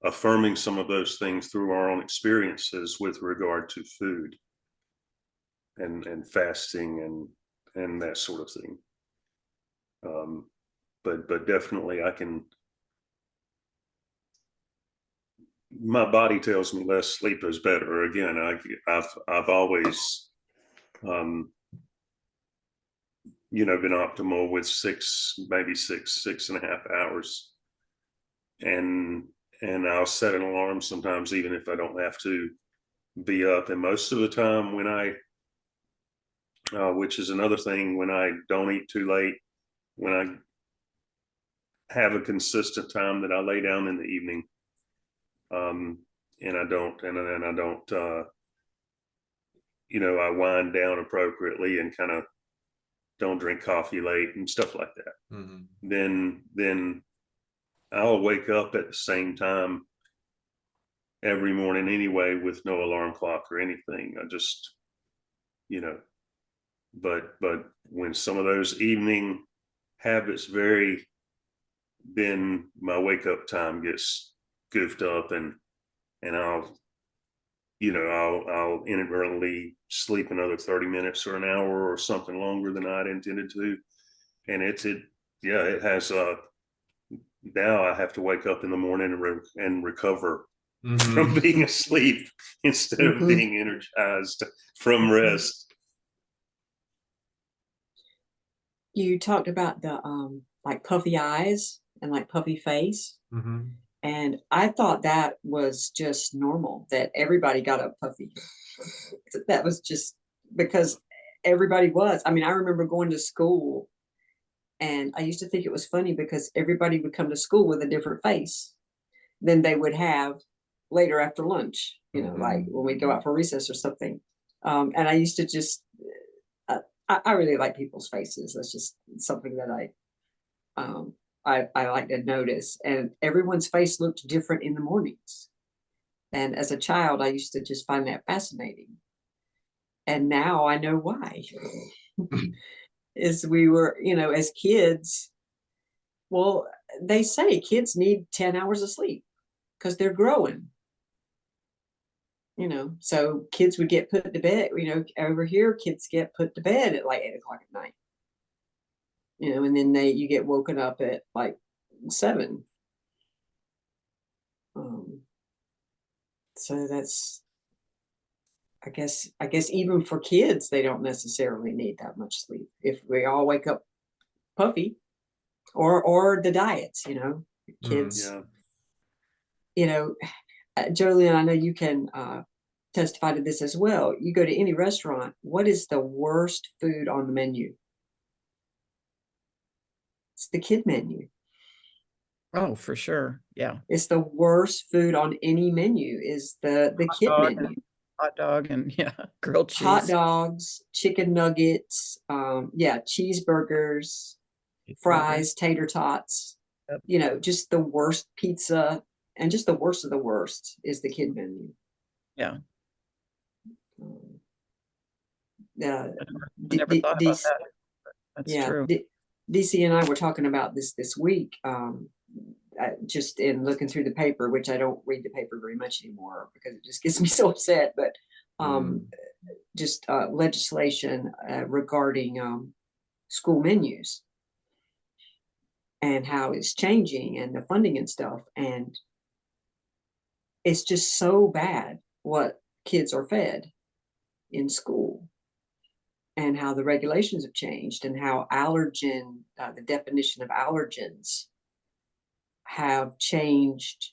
affirming some of those things through our own experiences with regard to food and fasting and that sort of thing. But definitely my body tells me less sleep is better. Again, I've always you know, been optimal with maybe six and a half hours, and I'll set an alarm sometimes even if I don't have to be up. And most of the time when I which is another thing, when I don't eat too late, when I have a consistent time that I lay down in the evening, and I don't you know, I wind down appropriately and kind of don't drink coffee late and stuff like that. Then I'll wake up at the same time every morning anyway with no alarm clock or anything. I just, you know, but when some of those evening habits vary, then my wake up time gets goofed up and I'll, you know, I'll inadvertently sleep another 30 minutes or an hour or something longer than I'd intended to. And it has now I have to wake up in the morning and recover from being asleep instead of being energized from rest. You talked about the like puffy eyes and like puffy face. And I thought that was just normal, that everybody got a puffy. That was just because everybody was. I mean, I remember going to school And I used to think it was funny because everybody would come to school with a different face than they would have later after lunch, you know, like when we go out for recess or something. And I used to just, I really like people's faces. That's just something that I like to notice. And everyone's face looked different in the mornings. And as a child, I used to just find that fascinating. And now I know why. Is we were, you know, as kids, well, they say kids need 10 hours of sleep because they're growing. You know, so kids would get put to bed, you know, over here, kids get put to bed at like 8 o'clock at night. You know, and then you get woken up at like 7. So that's, I guess even for kids, they don't necessarily need that much sleep if we all wake up puffy, or the diets, you know, kids, you know, Jolene, I know you can testify to this as well. You go to any restaurant, what is the worst food on the menu? It's the kid menu. Oh, for sure. Yeah. It's the worst food on any menu is the kid menu. Hot dog and grilled cheese. Hot dogs, chicken nuggets, cheeseburgers, fries, tater tots, you know, just the worst pizza, and just the worst of the worst is the kid menu. Yeah. I never thought about that. That's true. DC and I were talking about this week, just in looking through the paper, which I don't read the paper very much anymore because it just gets me so upset, but just legislation regarding school menus and how it's changing and the funding and stuff. And it's just so bad what kids are fed in school and how the regulations have changed and how the definition of allergens have changed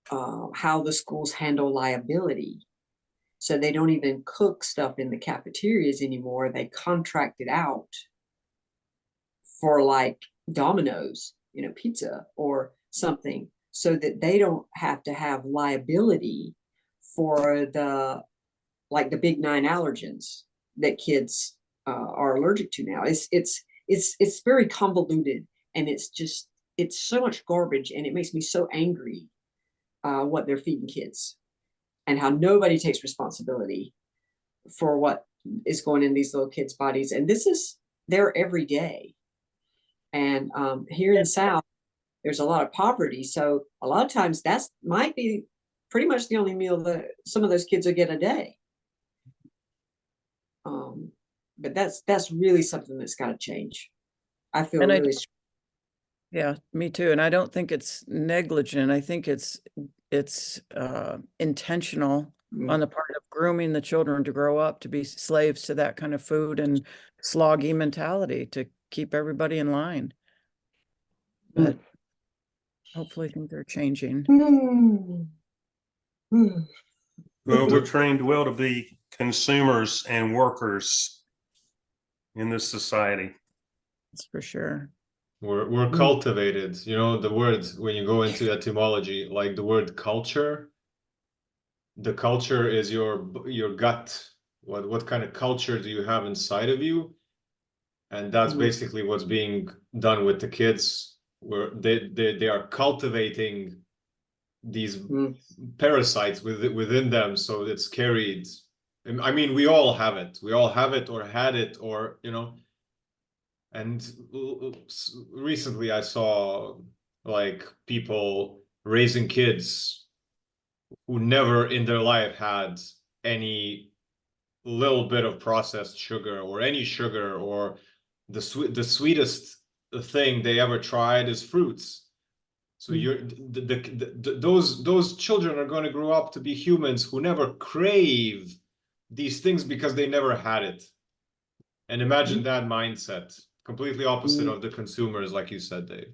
how the schools handle liability. So they don't even cook stuff in the cafeterias anymore. They contract it out for like Domino's, you know, pizza or something, so that they don't have to have liability for the big 9 allergens that kids are allergic to now. It's very convoluted, and it's so much garbage, and it makes me so angry what they're feeding kids and how nobody takes responsibility for what is going in these little kids' bodies. And this is there every day. And here in the South, there's a lot of poverty. So a lot of times that's might be pretty much the only meal that some of those kids will get a day. But that's really something that's got to change. I feel really strong. Yeah, me too. And I don't think it's negligent. I think it's intentional on the part of grooming the children to grow up to be slaves to that kind of food and sloggy mentality to keep everybody in line. But hopefully things are changing. Well, we're trained well to be consumers and workers in this society. That's for sure. We're cultivated, you know, the word, when you go into etymology, like the word culture, the culture is your gut. What kind of culture do you have inside of you? And that's basically what's being done with the kids, where they are cultivating these parasites within them, so it's carried. I mean, we all have it or had it, or, you know. And recently I saw like people raising kids who never in their life had any little bit of processed sugar or any sugar, or the sweetest thing they ever tried is fruits. So those children are going to grow up to be humans who never crave these things because they never had it. And imagine that mindset. Completely opposite of the consumers, like you said, Dave.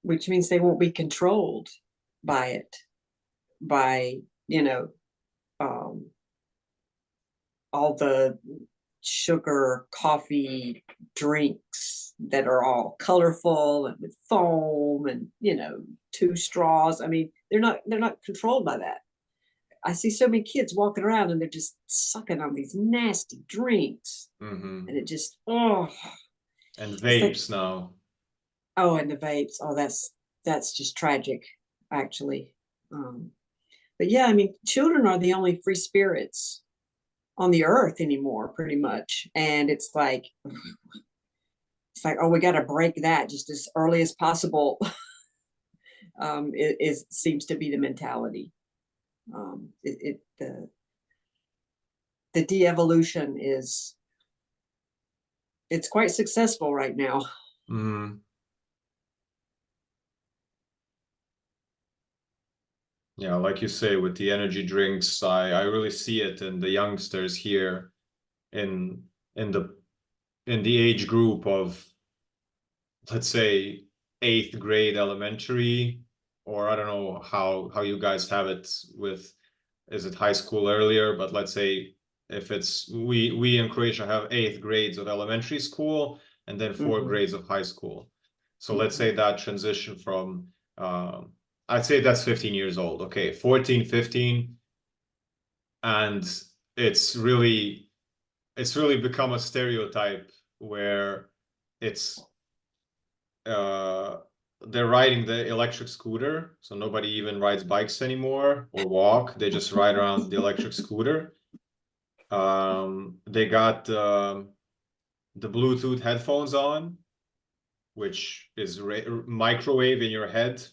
Which means they won't be controlled by it, by, you know, all the sugar coffee drinks that are all colorful and with foam and, you know, 2 straws. I mean, they're not controlled by that. I see so many kids walking around and they're just sucking on these nasty drinks. Mm-hmm. And it just, oh. And It's like, vapes now. oh, and the vapes. Oh, that's just tragic, actually. But yeah, I mean, children are the only free spirits on the earth anymore, pretty much. And it's like, oh, we got to break that just as early as possible. It seems to be the mentality. The de-evolution it's quite successful right now. Mm-hmm. Yeah, like you say, with the energy drinks, I really see it in the youngsters here in the age group of, let's say, 8th grade elementary, or I don't know how you guys have it with, is it high school earlier? But let's say if it's, we in Croatia have 8th grades of elementary school and then 4 grades of high school. So let's say that transition from, I'd say that's 15 years old. Okay, 14, 15. And it's really become a stereotype where it's, they're riding the electric scooter, so nobody even rides bikes anymore or walk. They just ride around the electric scooter. They got the Bluetooth headphones on, which is microwave in your head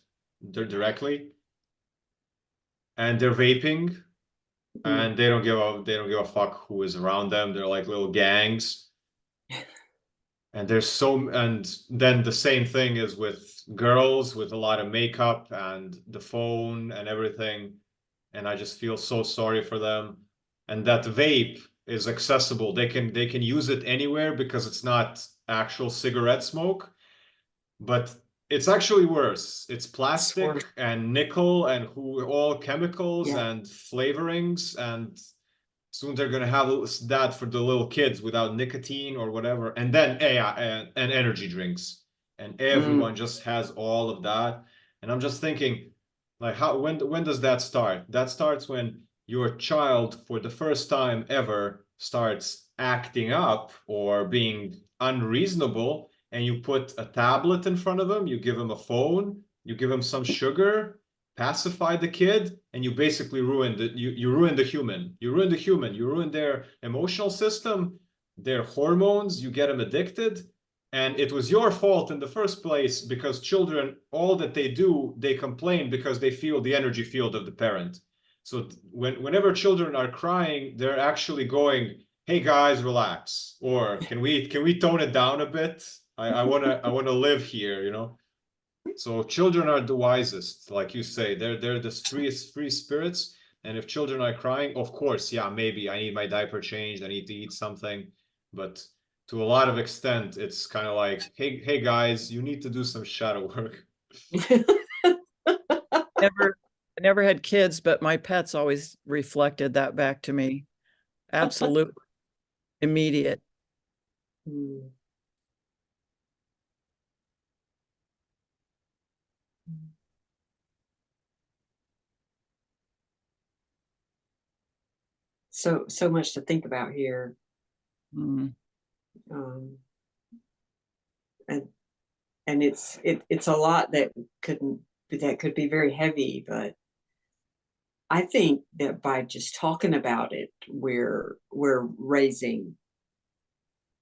directly, and they're vaping, and they don't give a fuck who is around them. They're like little gangs. And and then the same thing is with girls with a lot of makeup and the phone and everything. And I just feel so sorry for them. And that vape is accessible. They can use it anywhere because it's not actual cigarette smoke, but it's actually worse. It's plastic and nickel and all chemicals and flavorings, and soon they're gonna have that for the little kids without nicotine or whatever, and then and energy drinks, and everyone just has all of that. And I'm just thinking, like, when does that start? That starts when your child, for the first time ever, starts acting up or being unreasonable, and you put a tablet in front of them, you give them a phone, you give them some sugar, pacify the kid, and you basically ruin you ruin the human. You ruin their emotional system, their hormones, you get them addicted. And it was your fault in the first place, because children, all that they do, they complain because they feel the energy field of the parent. So whenever children are crying, they're actually going, hey guys, relax, or can we tone it down a bit? I wanna live here, you know. So children are the wisest, like you say. They're the free spirits. And if children are crying, of course, yeah, maybe I need my diaper changed, I need to eat something. But to a lot of extent, it's kind of like, hey guys, you need to do some shadow work. I never had kids, but my pets always reflected that back to me. Absolutely immediate. So much to think about here. And it's a lot that could be very heavy, but I think that by just talking about it, we're raising,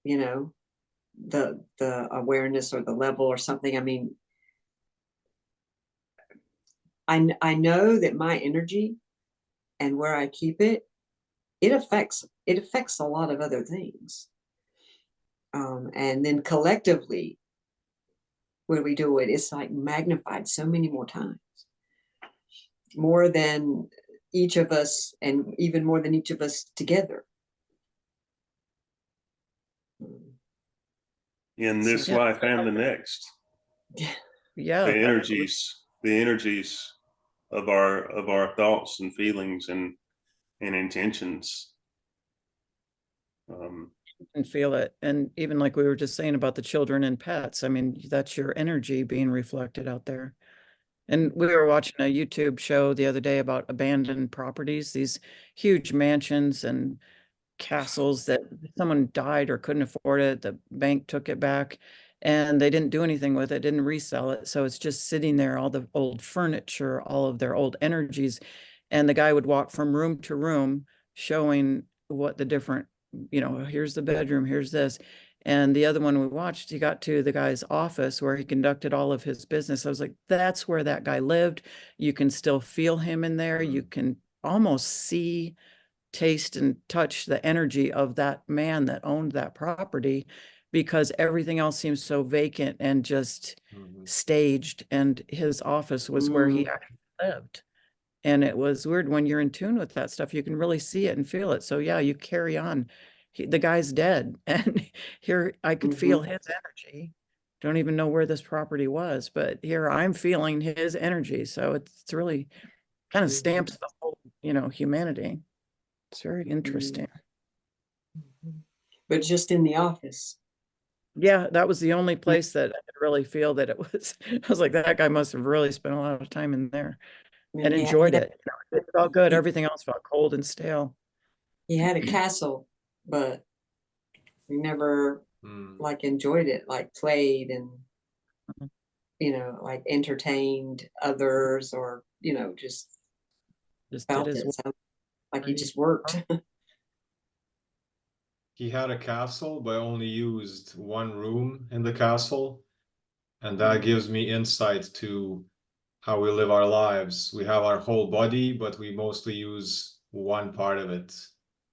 you know, the awareness or the level or something. I mean, I know that my energy and where I keep it, it affects a lot of other things. And then collectively, when we do it, it's like magnified so many more times, more than each of us, and even more than each of us together. In this life and the next. Yeah. The energies of our thoughts and feelings and intentions. and feel it. And even like we were just saying about the children and pets, I mean, that's your energy being reflected out there. And we were watching a YouTube show the other day about abandoned properties, these huge mansions and castles that someone died or couldn't afford it. The bank took it back and they didn't do anything with it, didn't resell it. So it's just sitting there, all the old furniture, all of their old energies. And the guy would walk from room to room showing what the different, here's the bedroom, here's this. And the other one we watched, he got to the guy's office where he conducted all of his business. I was like, that's where that guy lived. You can still feel him in there. You can almost see, taste, and touch the energy of that man that owned that property, because everything else seems so vacant and just staged. And his office was where he actually lived. And it was weird when you're in tune with that stuff, you can really see it and feel it. So yeah, you carry on. The guy's dead. And here I could feel his energy. Don't even know where this property was, but here I'm feeling his energy. So it's really kind of stamps the whole, humanity. It's very interesting. But just in the office. Yeah, that was the only place that I could really feel that it was. I was like, that guy must have really spent a lot of time in there and enjoyed it. It felt good. Everything else felt cold and stale. He had a castle, but we never like enjoyed it, like played and like entertained others, or just felt did it. his So, like he just worked. He had a castle, but only used one room in the castle. And that gives me insight to how we live our lives. We have our whole body, but we mostly use one part of it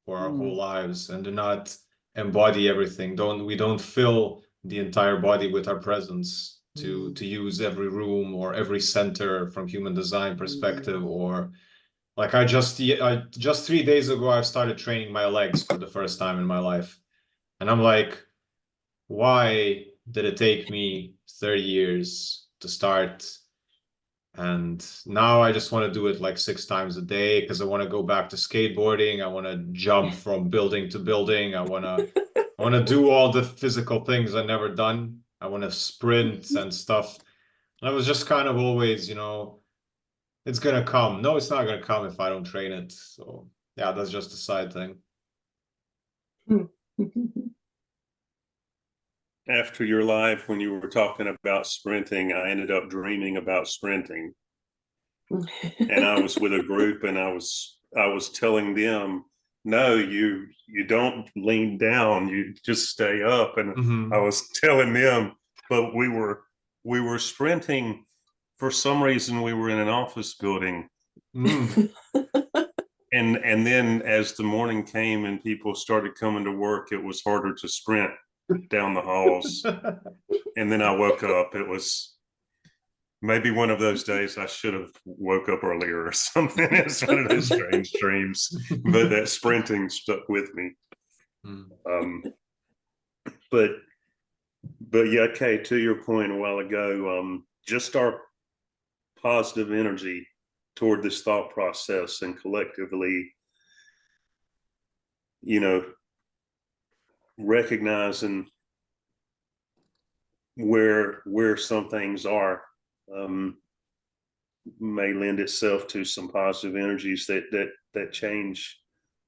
for our whole lives and do not embody everything. We don't fill the entire body with our presence to use every room or every center from human design perspective. Or like I just 3 days ago, I started training my legs for the first time in my life. And I'm like, why did it take me 30 years to start? And now I just want to do it like 6 times a day because I want to go back to skateboarding. I want to jump from building to building. I want to do all the physical things I've never done. I want to sprint and stuff. And I was just kind of always, it's gonna come. No, it's not gonna come if I don't train it. So yeah, that's just a side thing. After your live, when you were talking about sprinting, I ended up dreaming about sprinting. And I was with a group and I was telling them, no, you don't lean down, you just stay up. And I was telling them, but we were sprinting. For some reason, we were in an office building. And then as the morning came and people started coming to work, it was harder to sprint down the halls. And then I woke up. It was maybe one of those days I should have woke up earlier or something. It's one of those strange dreams, but that sprinting stuck with me. But yeah, Kay, to your point a while ago, just our positive energy toward this thought process and collectively, recognizing where some things are may lend itself to some positive energies that change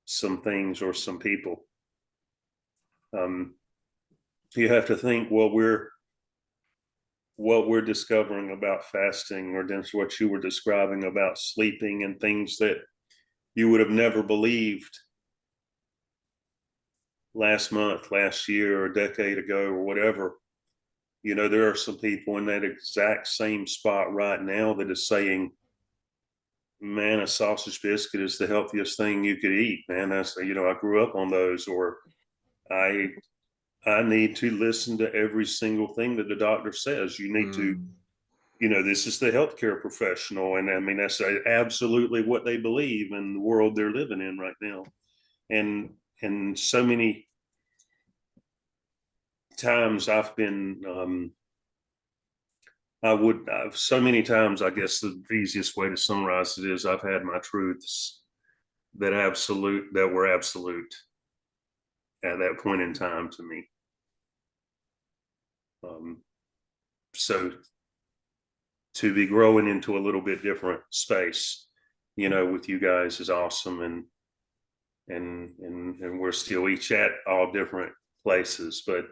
some things or some people. You have to think what we're discovering about fasting, or that's what you were describing about sleeping and things that you would have never believed last month, last year, or a decade ago, or whatever. There are some people in that exact same spot right now that is saying, man, a sausage biscuit is the healthiest thing you could eat, man. That's, I grew up on those. Or I need to listen to every single thing that the doctor says. You need to, this is the healthcare professional. And I mean, that's absolutely what they believe in the world they're living in right now. And so many times I've been, so many times, I guess the easiest way to summarize it is I've had my truths that were absolute. at that point in time to me. So to be growing into a little bit different space, you know, with you guys is awesome, and we're still each at all different places, but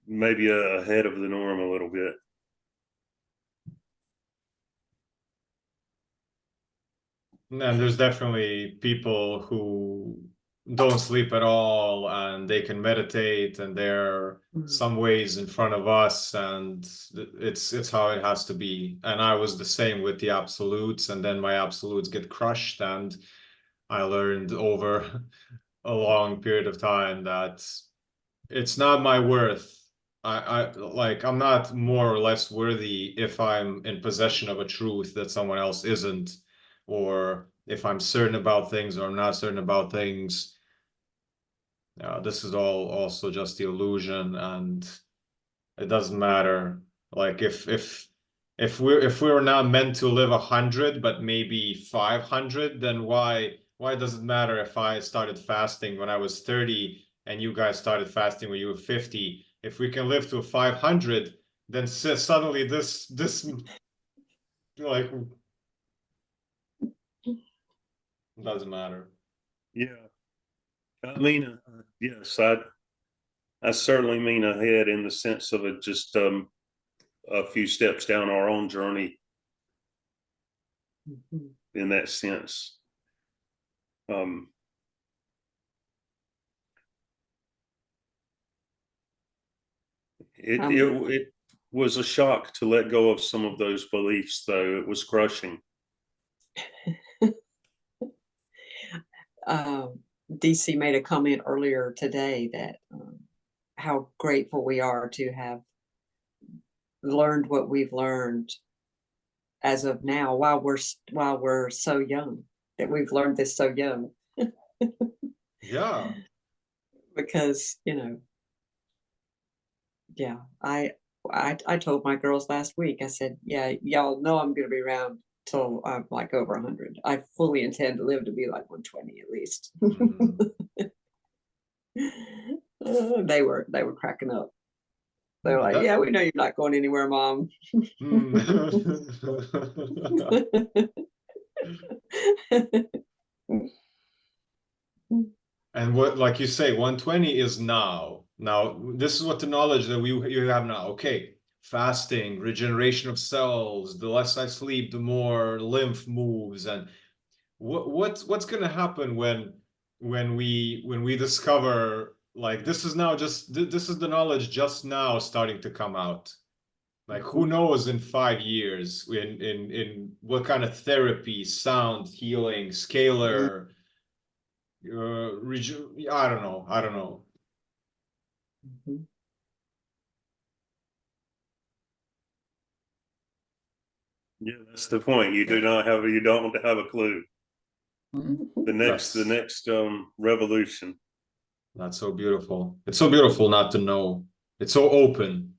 maybe ahead of the norm a little bit. And there's definitely people who don't sleep at all and they can meditate, and they're some ways in front of us, and it's how it has to be. And I was the same with the absolutes, and then my absolutes get crushed, and I learned over a long period of time that it's not my worth. I'm not more or less worthy if I'm in possession of a truth that someone else isn't, or if I'm certain about things or I'm not certain about things. This is all also just the illusion, and it doesn't matter. Like if we're not meant to live 100, but maybe 500, then why does it matter if I started fasting when I was 30 and you guys started fasting when you were 50? If we can live to 500, then suddenly this like doesn't matter. Yeah, I mean, yes, I certainly mean ahead in the sense of it, just a few steps down our own journey in that sense. It was a shock to let go of some of those beliefs, though. It was crushing. DC made a comment earlier today that how grateful we are to have learned what we've learned as of now, while we're so young, that we've learned this so young. Yeah. Because, you know, yeah, I told my girls last week, I said, yeah, y'all know I'm going to be around till I'm like over 100. I fully intend to live to be like 120 at least. They were cracking up. They were like, yeah, we know you're not going anywhere, Mom. And what, like you say, 120 is now. Now, this is what the knowledge that you have now. Okay, fasting, regeneration of cells. The less I sleep, the more lymph moves. And what's going to happen when we discover, like, this is now just this is the knowledge just now starting to come out. Like, who knows in 5 years in what kind of therapy, sound healing, scalar. I don't know. Yeah, that's the point. You don't have a clue. The next revolution. That's so beautiful. It's so beautiful not to know. It's so open.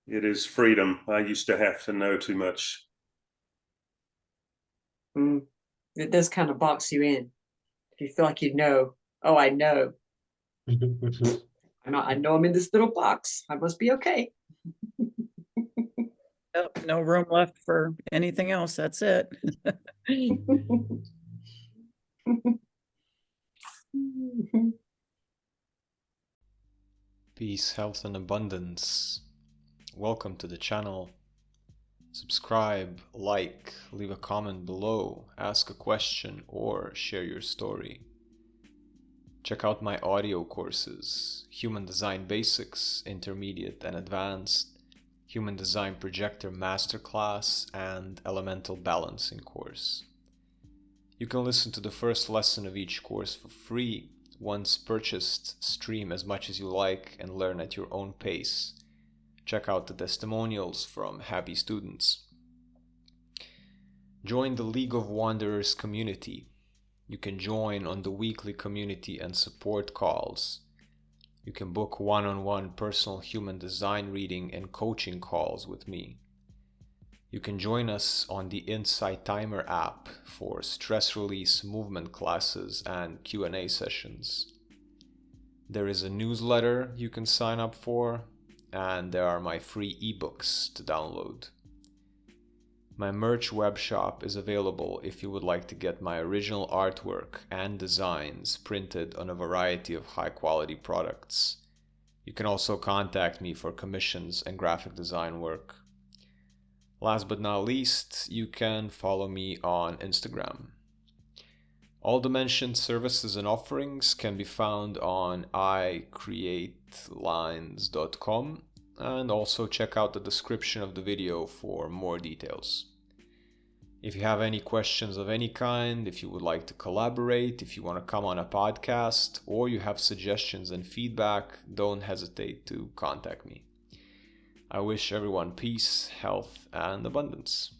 It is freedom. I used to have to know too much. It does kind of box you in. If you feel like you know, oh, I know. I know I'm in this little box. I must be okay. No room left for anything else. That's it. Peace, health, and abundance. Welcome to the channel. Subscribe, like, leave a comment below, ask a question, or share your story. Check out my audio courses: Human Design Basics, Intermediate and Advanced, Human Design Projector Masterclass, and Elemental Balancing course. You can listen to the first lesson of each course for free. Once purchased, stream as much as you like and learn at your own pace. Check out the testimonials from happy students. Join the League of Wanderers community. You can join on the weekly community and support calls. You can book one-on-one personal human design reading and coaching calls with me. You can join us on the Insight Timer app for stress release movement classes and Q&A sessions. There is a newsletter you can sign up for, and there are my free ebooks to download. My merch web shop is available if you would like to get my original artwork and designs printed on a variety of high-quality products. You can also contact me for commissions and graphic design work. Last but not least, you can follow me on Instagram. All the mentioned services and offerings can be found on icreatelines.com, and also check out the description of the video for more details. If you have any questions of any kind, if you would like to collaborate, if you want to come on a podcast, or you have suggestions and feedback, don't hesitate to contact me. I wish everyone peace, health, and abundance.